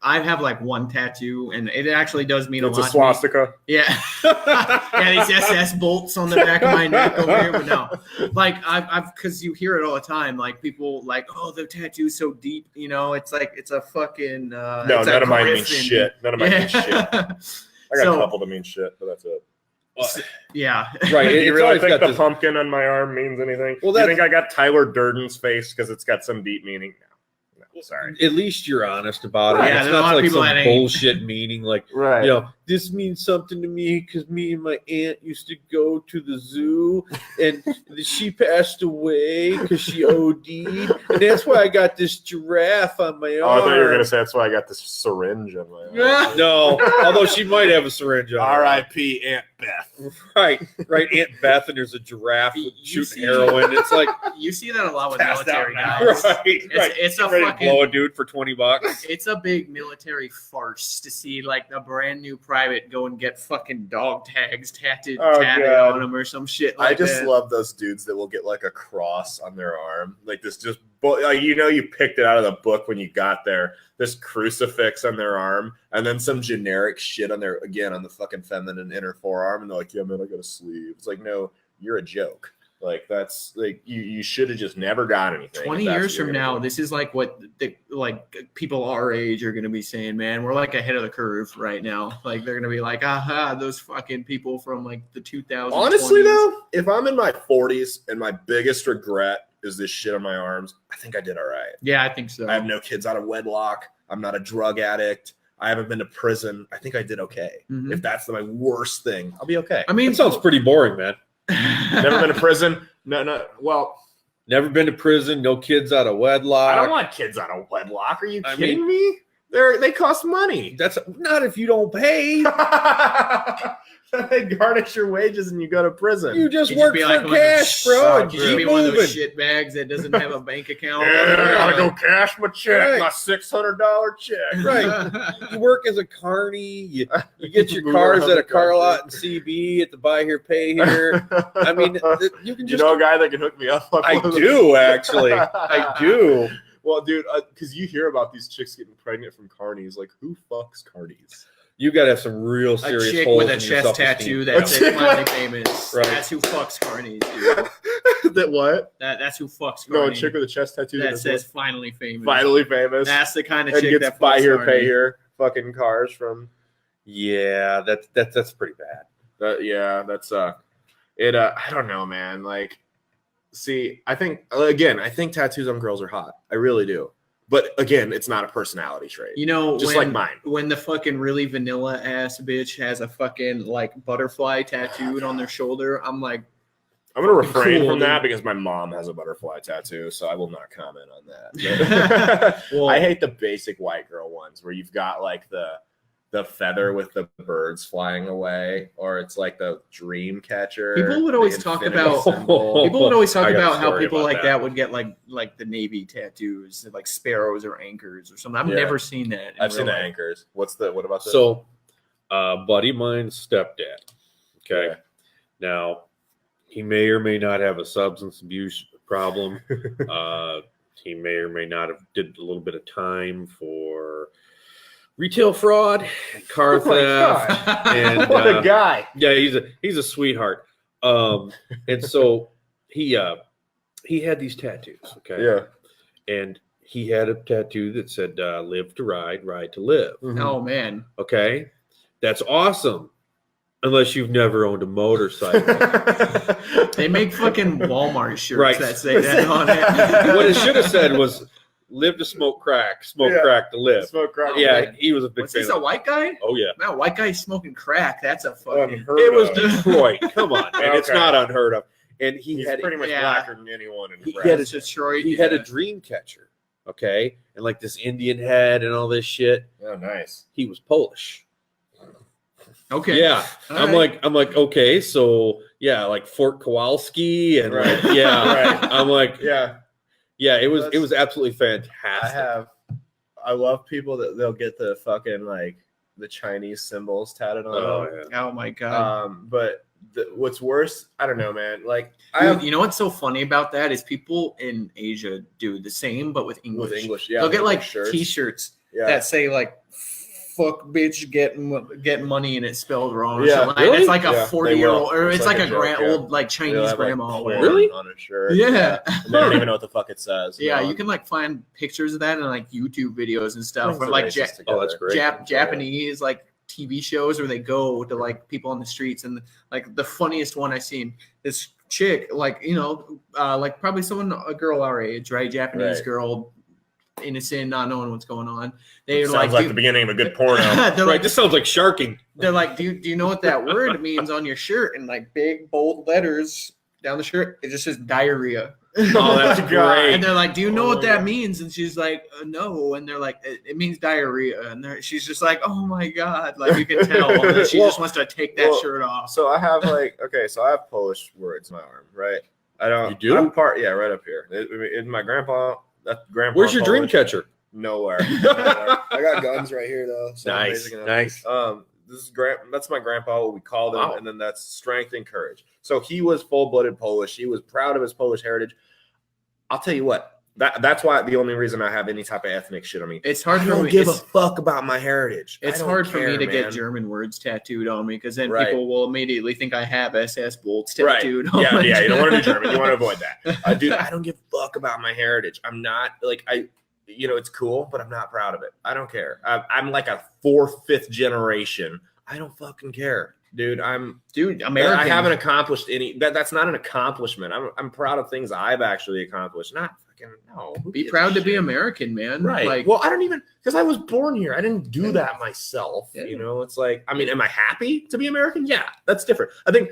I have like one tattoo, and it actually does mean a lot. It's a swastika. Yeah, these SS bolts on the back of my neck over here. But no, like I've because you hear it all the time. Like people like, oh, the tattoo's so deep. It's like it's a fucking. No, none of mine mean shit. None of mine mean shit. I got a couple that mean shit, but that's it. Yeah, right. You really think the pumpkin on my arm means anything? Well, you think I got Tyler Durden's face because it's got some deep meaning? Sorry. At least you're honest about it. Yeah, it's not like some bullshit meaning like, this means something to me because me and my aunt used to go to the zoo and she passed away because she OD'd. And that's why I got this giraffe on my arm. Oh, I thought you were going to say that's why I got this syringe on my arm. No, although she might have a syringe on her. R.I.P. Aunt Beth. Right. Aunt Beth, and there's a giraffe shooting heroin. It's like you see that a lot with military guys. Right. It's a fucking blow a dude for $20. It's a big military farce to see like a brand new private go and get fucking dog tags tatted on them or some shit like that. I just love those dudes that will get like a cross on their arm, like this just like, you picked it out of the book when you got there. This crucifix on their arm, and then some generic shit on their on the fucking feminine inner forearm, and they're like, yeah, man, I got a sleeve. It's like, no, you're a joke. Like that's like you should have just never got anything. 20 years from now, this is like what people our age are gonna be saying, man. We're like ahead of the curve right now. Like they're gonna be like, aha, those fucking people from like the 2000s. Honestly though, if I'm in my 40s and my biggest regret is this shit on my arms, I think I did all right. Yeah, I think so. I have no kids out of wedlock. I'm not a drug addict. I haven't been to prison. I think I did okay. Mm-hmm. If that's my worst thing, I'll be okay. I mean, it sounds pretty boring, man. Never been to prison? No. Well, never been to prison. No kids out of wedlock. I don't want kids out of wedlock. Are you kidding me? They cost money. That's not if you don't pay. They garnish your wages and you go to prison. You just work for cash, bro. You should be one of those shit bags that doesn't have a bank account. I gotta go cash my check, my $600 check. Right. You work as a carny. You get your cars at a car lot in CB at the buy here, pay here. I mean, you can just. You know a guy that can hook me up? I do, actually. I do. Well, dude, because you hear about these chicks getting pregnant from carnies. Like, who fucks carnies? You got to have some real serious chick holes with a chest tattoo that's finally famous. Right. That's who fucks carnies, dude. That what? That's who fucks carnies. No, a chick with a chest tattoo that says finally famous. Finally famous. That's the kind of and chick gets that buy here, carnies. pay here fucking cars from. Yeah, that's pretty bad. That's it. I don't know, man. Like, see, I think tattoos on girls are hot. I really do. But again, it's not a personality trait. You know, just like mine. When the fucking really vanilla ass bitch has a fucking like butterfly tattooed on their shoulder, I'm like, I'm gonna refrain from that because my mom has a butterfly tattoo, so I will not comment on that. Well, I hate the basic white girl ones where you've got like the feather with the birds flying away, or it's like the dream catcher. People would always talk about how people like that would get like the Navy tattoos, like sparrows or anchors or something. I've never seen that. I've seen the anchors. What about this? So, buddy mine's stepdad. Okay. Yeah. Now, he may or may not have a substance abuse problem. He may or may not have did a little bit of time for retail fraud, car theft, and what a guy! Yeah, he's a sweetheart. And so he had these tattoos. Okay, yeah, and he had a tattoo that said "Live to ride, ride to live." Mm-hmm. Oh man, okay, that's awesome. Unless you've never owned a motorcycle. They make fucking Walmart shirts that say that on it. What it should have said was, live to smoke crack crack to live. Smoke crack. Yeah, he was a big fan. Is this a white guy? Oh, yeah. Man, white guy smoking crack. That's a fucking... It was Detroit. Come on, man. It's not unheard of. And he's pretty much blacker than anyone in Nebraska. He had a dream catcher, okay? And like this Indian head and all this shit. Oh, nice. He was Polish. Okay. Yeah. I'm like, okay, so yeah, like Fort Kowalski and right. I'm like, yeah, it was absolutely fantastic. I love people that they'll get the fucking like the Chinese symbols tatted on them. Yeah. Oh my god. But what's worse, I don't know, man. Like, you know what's so funny about that is people in Asia do the same, but with English. Yeah. They'll get like T-shirts that say like "fuck bitch getting money" and it's spelled wrong. Yeah, really? It's like a 40-year-old, or it's like a old like Chinese grandma. Really? On a shirt. Yeah. And they don't even know what the fuck it says. Yeah, you can like find pictures of that in like YouTube videos and stuff, or like that's great. Japanese like TV shows where they go to like people on the streets, and like the funniest one I seen, this chick, like like probably a girl our age, right? Japanese girl, innocent, not knowing what's going on. Sounds like the beginning of a good porno. Right, this sounds like sharking. They're like, do you know what that word means on your shirt? And like big bold letters down the shirt, it just says diarrhea. Oh, that's great. And they're like, do you know what that means? And she's like, no. And they're like, it means diarrhea. And she's just like, oh my god, like you can tell that she just wants to take that shirt off. So I have I have Polish words in my arm, right? I don't. You do? Right up here. In my grandpa. Where's your dream catcher? Nowhere. I got guns right here though. So nice. that's my grandpa, what we called him, Wow. and then that's strength and courage. So he was full-blooded Polish. He was proud of his Polish heritage. I'll tell you what. That's why the only reason I have any type of ethnic shit on me. It's hard I for don't me. give a fuck about my heritage. It's hard for me to get German words tattooed on me because then people will immediately think I have SS bolts tattooed on me. Yeah, you don't want to do German. You want to avoid that. Dude, I don't give a fuck about my heritage. I'm not like it's cool, but I'm not proud of it. I don't care. I'm like a 4th, 5th generation. I don't fucking care. Dude, American. I haven't accomplished any. That's not an accomplishment. I'm proud of things I've actually accomplished. Not fucking no. Be proud to be American, man. Right. Like, well, I don't even because I was born here. I didn't do that myself. Yeah. It's like am I happy to be American? Yeah, that's different. I think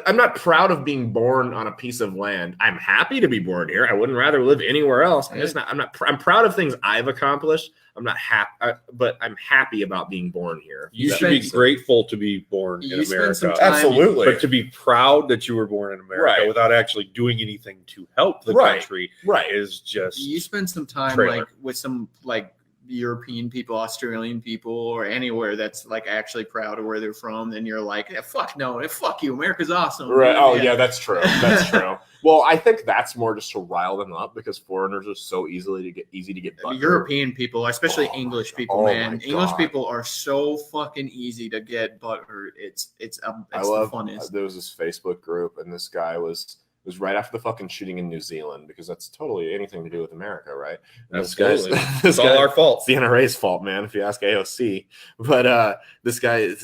I'm not proud of being born on a piece of land. I'm happy to be born here. I wouldn't rather live anywhere else. I'm proud of things I've accomplished. I'm not happy, but I'm happy about being born here. You should be grateful to be born in America. Absolutely. But to be proud that you were born in America without actually doing anything to help the country is just you spend some time like with some like European people, Australian people, or anywhere that's like actually proud of where they're from, then you're like, yeah, fuck no, fuck you, America's awesome. Right. Man. Oh yeah, that's true. That's true. Well, I think that's more just to rile them up because foreigners are so easy to get butthurt. European people, especially English people, man. English people are so fucking easy to get butthurt. It's the funnest. There was this Facebook group, and this guy was right after the fucking shooting in New Zealand because that's totally anything to do with America, right? And absolutely. It's all our fault. It's the NRA's fault, man, if you ask AOC. But this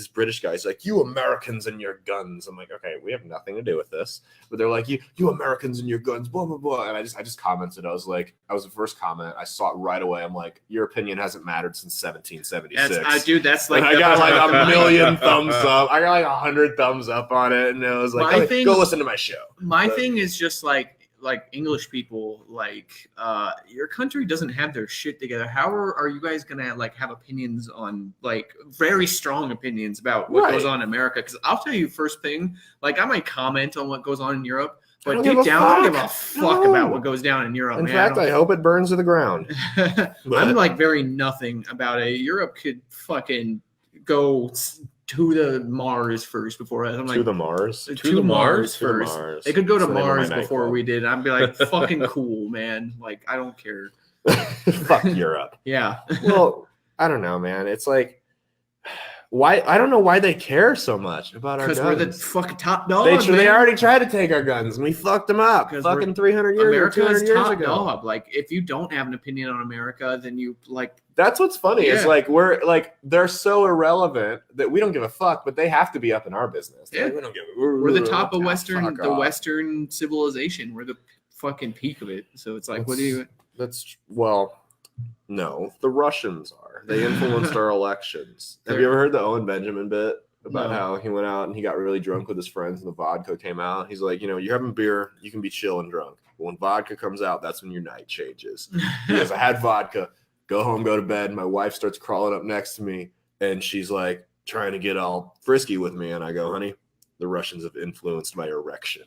British guy, he's like, you Americans and your guns. I'm like, okay, we have nothing to do with this. But they're like, you Americans and your guns, blah, blah, blah. And I just commented. I was like, I was the first comment. I saw it right away. I'm like, your opinion hasn't mattered since 1776. That's like, I got like a million thumbs up. I got like 100 thumbs up on it. And it was like, go listen to my show. My thing is just like English people, like your country doesn't have their shit together. How are you guys gonna like have opinions on like very strong opinions about what goes on in America? Because I'll tell you first thing, like I might comment on what goes on in Europe, but deep down I don't give a fuck about what goes down in Europe. In fact, I hope it burns to the ground. I'm like very nothing about it. Europe could fucking go to the Mars first before I'm like to the Mars first. They could go to Mars before we did. I'd be like, fucking cool, man. Like I don't care. Fuck Europe. Yeah. Well, I don't know, man. It's like why I don't know why they care so much about our guns. Because we're the fucking top dog. They already tried to take our guns and we fucked them up. Fucking 300 years or 200 years ago. Dog. Like if you don't have an opinion on America, then you like. That's what's funny. Is like they're so irrelevant that we don't give a fuck, but they have to be up in our business. Yeah. Like, we're the top of Western civilization. We're the fucking peak of it. So it's like, no, the Russians are. They influenced our elections. Have you ever heard the Owen Benjamin bit about how he went out and he got really drunk with his friends and the vodka came out? He's like, you're having beer, you can be chill and drunk. But when vodka comes out, that's when your night changes. He goes, I had vodka, go home, go to bed. My wife starts crawling up next to me and she's like trying to get all frisky with me. And I go, honey, the Russians have influenced my erection.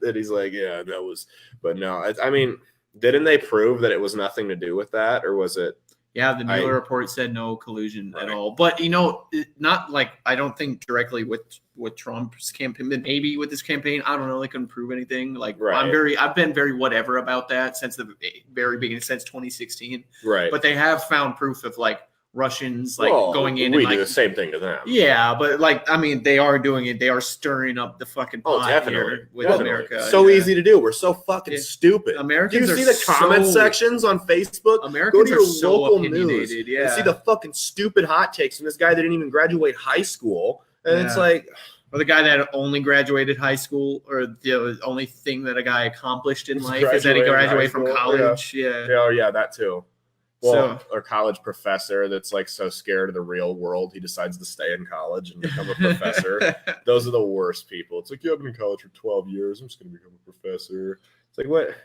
And he's like, yeah, that was, but no, I mean, didn't they prove that it was nothing to do with that? Or was it? Yeah, the Mueller report said no collusion at all. But, not like, I don't think directly with Trump's campaign, maybe with this campaign. I don't know. They couldn't prove anything. Like, I've been very whatever about that since the very beginning, since 2016. Right. But they have found proof of like Russians going in. We do the same thing to them. Yeah, but they are doing it. They are stirring up the fucking pot here with America. So easy to do. We're so fucking stupid. Americans do you see the comment sections on Facebook? Americans are so opinionated. And see the fucking stupid hot takes from this guy that didn't even graduate high school. And it's like, or the guy that only graduated high school, or the only thing that a guy accomplished in life is that he graduated from college. Yeah. Oh yeah, that too. Well, or college professor that's like so scared of the real world, he decides to stay in college and become a professor. Those are the worst people. It's like, I've been in college for 12 years. I'm just going to become a professor. It's like, what?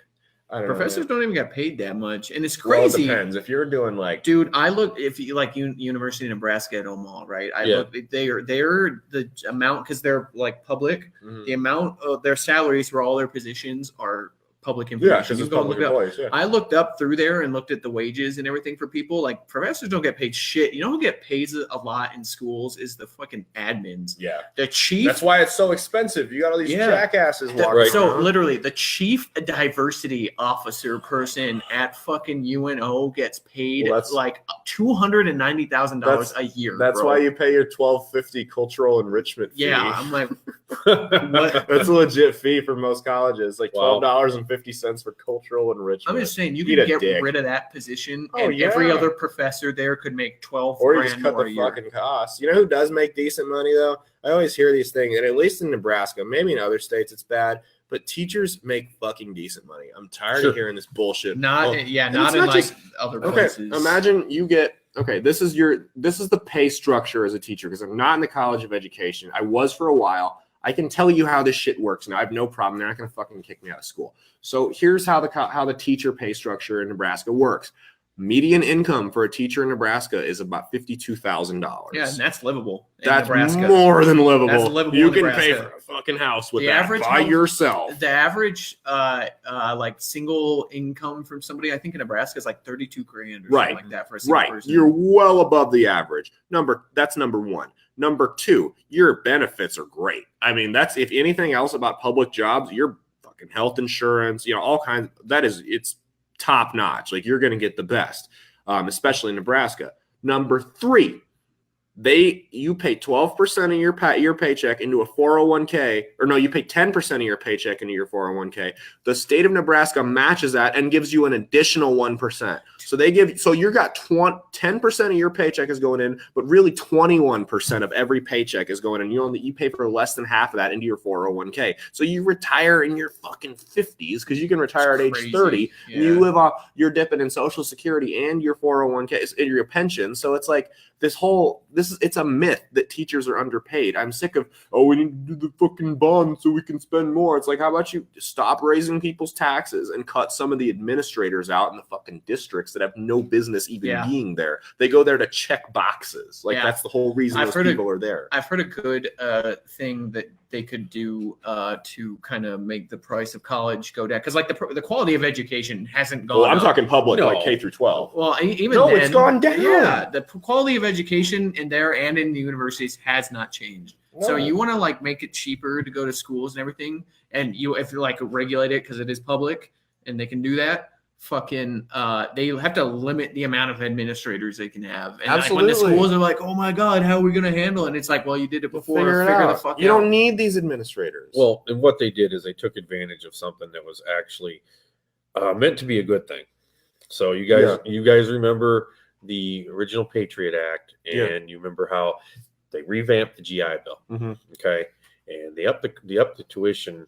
I don't Professors know, don't even get paid that much. And it's crazy. Well, it depends. If you're doing like, dude, I look, if you like University of Nebraska at Omaha, right? Look, they're the amount, because they're like public, the amount of their salaries for all their positions are public information. Yeah, because it's public employees. Yeah. I looked up through there and looked at the wages and everything for people. Like professors don't get paid shit. You know who get paid a lot in schools is the fucking admins. Yeah. The chief. That's why it's so expensive. You got all these jackasses walking around. So literally, the chief diversity officer person at fucking UNO gets paid like $290,000 a year. That's why you pay your $12.50 cultural enrichment fee. Yeah, I'm like, what? That's a legit fee for most colleges. Like $12.50 for cultural enrichment. I'm just saying you can get rid of that position, and every other professor there could make 12 or grand you just cut more the a year. fucking costs. You know who does make decent money though? I always hear these things, and at least in Nebraska, maybe in other states it's bad, but teachers make fucking decent money. I'm tired of hearing this bullshit. Not in like other places. Imagine you get this is the pay structure as a teacher, because I'm not in the College of Education. I was for a while. I can tell you how this shit works now. I have no problem. They're not going to fucking kick me out of school. So here's how the teacher pay structure in Nebraska works. Median income for a teacher in Nebraska is about $52,000. Yeah, and that's livable. That's Nebraska. More than livable. That's livable. You can pay for a fucking house with that by yourself. The average like single income from somebody, I think in Nebraska, is like 32 grand or something like that for a single person. You're well above the average. That's number one. Number two, your benefits are great. I mean, that's, if anything else about public jobs, your fucking health insurance, all kinds. It's top notch. Like, you're going to get the best, especially in Nebraska. Number three, you pay 12% of your paycheck into a 401k, or no, you pay 10% of your paycheck into your 401k. The state of Nebraska matches that and gives you an additional 1%. So you got 10% of your paycheck is going in, but really 21% of every paycheck is going in. You pay for less than half of that into your 401k. So you retire in your fucking 50s, because you can retire at age 30. Yeah. And you live off, you're dipping in Social Security and your 401k and your pension. So it's like it's a myth that teachers are underpaid. I'm sick of, we need to do the fucking bond so we can spend more. It's like, how about you stop raising people's taxes and cut some of the administrators out in the fucking districts that have no business even being there. They go there to check boxes. Like, that's the whole reason those people are there. I've heard a good thing that they could do to kind of make the price of college go down, because like the quality of education hasn't gone I'm up. talking public, like K through 12. Well, even it's gone down. Yeah, the quality of education in there and in the universities has not changed. No. So you want to like make it cheaper to go to schools and everything, and if you like regulate it because it is public and they can do that. Fucking they have to limit the amount of administrators they can have. And absolutely. Like when the schools are like, oh my God, how are we gonna handle it? And it's like, well, you did it before. Figure the fuck you don't need these administrators. Well, and what they did is they took advantage of something that was actually meant to be a good thing. So you guys remember the original Patriot Act, and you remember how they revamped the GI Bill. Mm-hmm. Okay. And they upped the tuition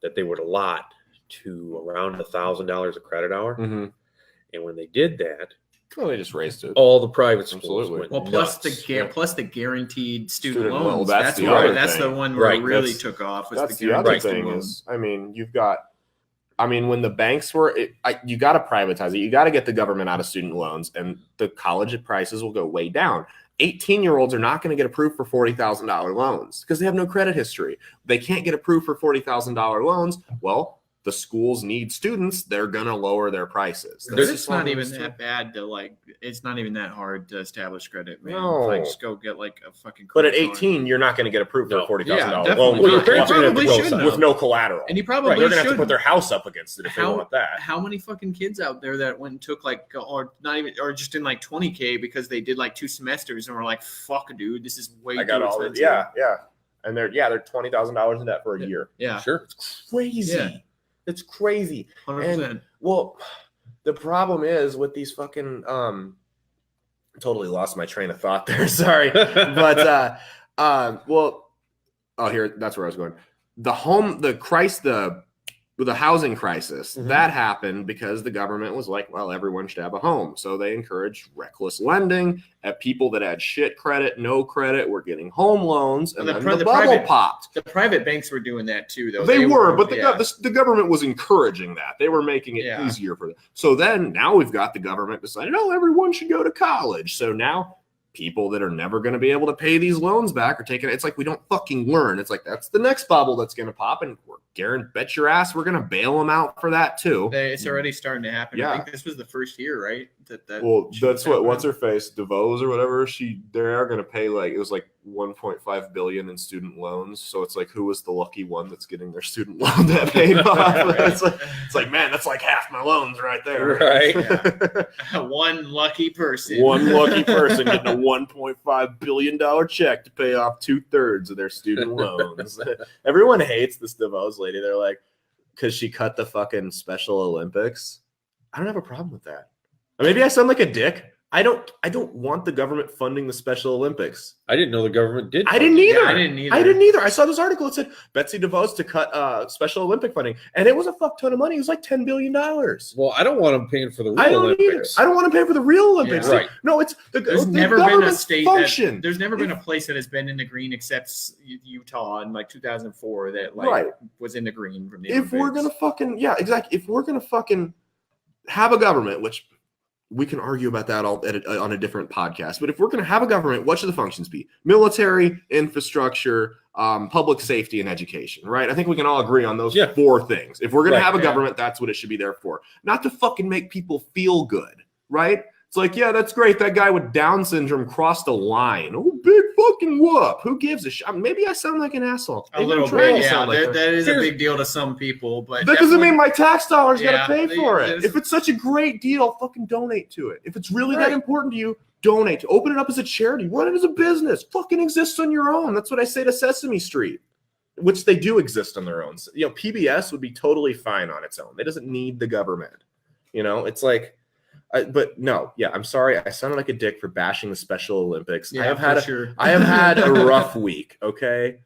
that they would allot to around $1,000 a credit hour. Mm-hmm. And when they did that, they just raised it. All the private schools went plus nuts. Plus the guaranteed student loans. That's the one where it really took off. That's the other thing is, I mean, when the banks were, you got to privatize it. You got to get the government out of student loans, and the college prices will go way down. 18-year-olds are not going to get approved for $40,000 loans because they have no credit history. They can't get approved for $40,000 loans. Well, the schools need students. They're going to lower their prices. It's not even that bad to it's not even that hard to establish credit, man. No. Just go get a fucking credit. But at 18, you're not going to get approved for $40,000 loan. Well, your parents probably should with no collateral. And you probably they're going to have to put their house up against it if they want that. How many fucking kids out there that went and took or just in $20K because they did 2 semesters and were like, fuck, dude, this is way too expensive. Yeah. And they're $20,000 in debt for a year. Yeah. Sure. It's crazy. Yeah. It's crazy. 100%. And, the problem is with these fucking totally lost my train of thought there. Sorry. But here, that's where I was going. The housing crisis, that happened because the government was like, well, everyone should have a home. So they encouraged reckless lending at people that had shit credit, no credit, were getting home loans, and then the bubble popped. The private banks were doing that too, though. They were, but the government was encouraging that. They were making it easier for them. So then now we've got the government deciding, everyone should go to college. So now people that are never going to be able to pay these loans back are taking it. It's like we don't fucking learn. It's like that's the next bubble that's going to pop, and we're guaranteed, bet your ass we're going to bail them out for that too. It's already starting to happen. Yeah. I think this was the first year, right? Well, that's what's her face, DeVos or whatever. They are going to pay like it was like 1.5 billion in student loans. So it's like who was the lucky one that's getting their student loan that paid off? It's like man, that's like half my loans right there. Right. Yeah. One lucky person. One lucky person getting a $1.5 billion check to pay off 2/3 of their student loans. Everyone hates this DeVos lady. They're like, because she cut the fucking Special Olympics. I don't have a problem with that. Maybe I sound like a dick. I don't want the government funding the Special Olympics. I didn't know the government did. I didn't either. Yeah, I didn't either. I saw this article that said Betsy DeVos to cut Special Olympic funding, and it was a fuck ton of money. It was like $10 billion. Well, I don't want them paying for the real Olympics. I don't want to pay for the real Olympics. Yeah, right. No, it's there's the never been a state function. there's never been a place that has been in the green except Utah in like 2004 that was in the green from the Olympics. If we're gonna fucking if we're gonna fucking have a government, which we can argue about that on a different podcast. But if we're going to have a government, what should the functions be? Military, infrastructure, public safety, and education, right? I think we can all agree on those four things. If we're going to have a government, that's what it should be there for. Not to fucking make people feel good, right? It's like, yeah, that's great. That guy with Down syndrome crossed a line. Oh, big fucking whoop. Who gives a shit? Maybe I sound like an asshole. A little bit, yeah. That is a big deal to some people. But that doesn't mean my tax dollars got to pay for it. If it's such a great deal, fucking donate to it. If it's really that important to you, donate. Open it up as a charity. Run it as a business. Fucking exist on your own. That's what I say to Sesame Street, which they do exist on their own. You know, PBS would be totally fine on its own. It doesn't need the government. You know, it's like, but no, I'm sorry. I sounded like a dick for bashing the Special Olympics. Yeah, I have had a rough week. Okay.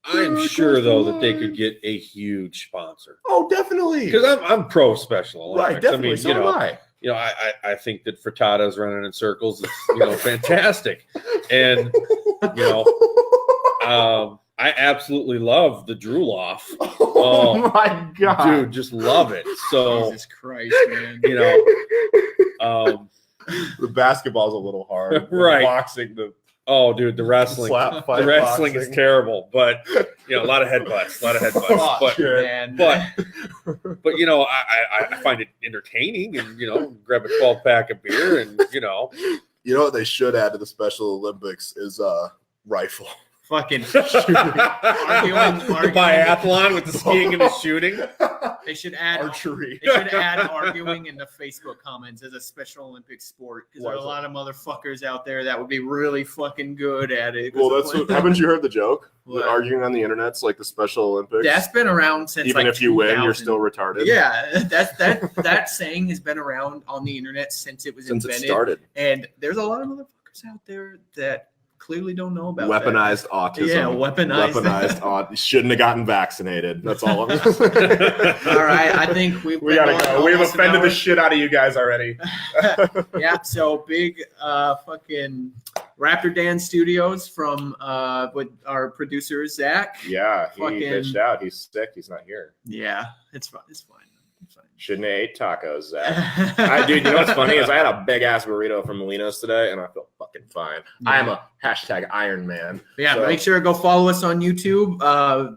I'm sure though that they could get a huge sponsor. Oh, definitely. Because I'm pro Special Olympics. Right, definitely. I mean, you know, I think that frittatas running in circles is fantastic, and I absolutely love the drool off. Oh my god, dude, just love it. So Jesus Christ, man. The basketball's a little hard. Right. Boxing, the wrestling. The wrestling is terrible, but a lot of headbutts. But I find it entertaining, and grab a 12-pack of beer, and You know what they should add to the Special Olympics is rifle. Fucking arguing. The biathlon with the skiing and the shooting. They should add archery. They should add arguing in the Facebook comments as a Special Olympics sport, because there are a lot of motherfuckers out there that would be really fucking good at it. Well, haven't you heard the joke? That arguing on the internet's like the Special Olympics. That's been around since even if you win, you're still retarded. Yeah, that saying has been around on the internet since it was invented. It started. And there's a lot of motherfuckers out there that clearly don't know about weaponized autism. Yeah, weaponized autism. Shouldn't have gotten vaccinated. That's all. All right, I think we gotta go. We've offended the shit out of you guys already. Yeah, so big fucking Raptor Dan Studios from with our producer Zach. Yeah, he bitched out. He's sick. He's not here. Yeah, it's fine. It's fine. Shouldn't have ate tacos, Zach. Dude, you know what's funny is I had a big ass burrito from Molino's today, and I feel fucking fine. Yeah. I am a #Iron Man. Yeah, so make sure to go follow us on YouTube.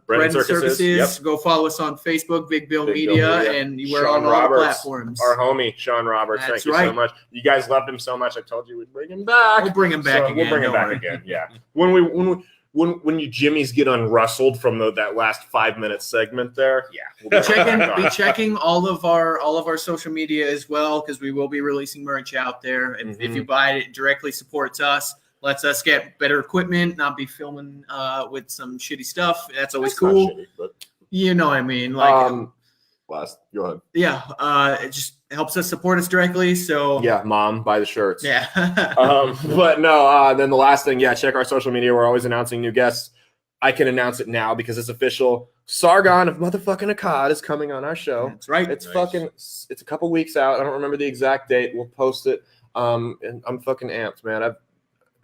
Bread and Circuses. Yep. Go follow us on Facebook, Big Bill Media, and we're on all the platforms. Our homie Sean Roberts. Thank you so much. You guys loved him so much. I told you we'd bring him back. We'll bring him back again. We'll bring him back again. Yeah. When you Jimmies get unrustled from that last 5-minute segment there, we'll be checking all of our social media as well, because we will be releasing merch out there. And if you buy it, directly supports us, lets us get better equipment, not be filming with some shitty stuff. That's always cool. Shitty, but... You know what I mean? Like, go ahead. Yeah, it just helps us support us directly. So yeah, Mom, buy the shirts. Yeah. But no. Then the last thing, check our social media. We're always announcing new guests. I can announce it now because it's official. Sargon of motherfucking Akkad is coming on our show. That's right. It's it's a couple weeks out. I don't remember the exact date. We'll post it. And I'm fucking amped, man.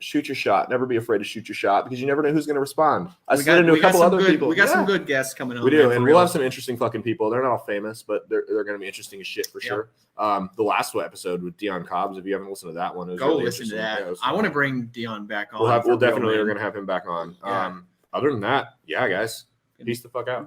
shoot your shot. Never be afraid to shoot your shot because you never know who's going to respond. We got some good guests coming on. We do, and we'll have some interesting fucking people. They're not all famous, but they're going to be interesting as shit for sure. The last episode with Dion Cobbs, if you haven't listened to that one, it was go really listen to that. I want to bring Dion back on. We'll definitely are going to have him back on. Other than that, yeah, guys, peace the fuck out.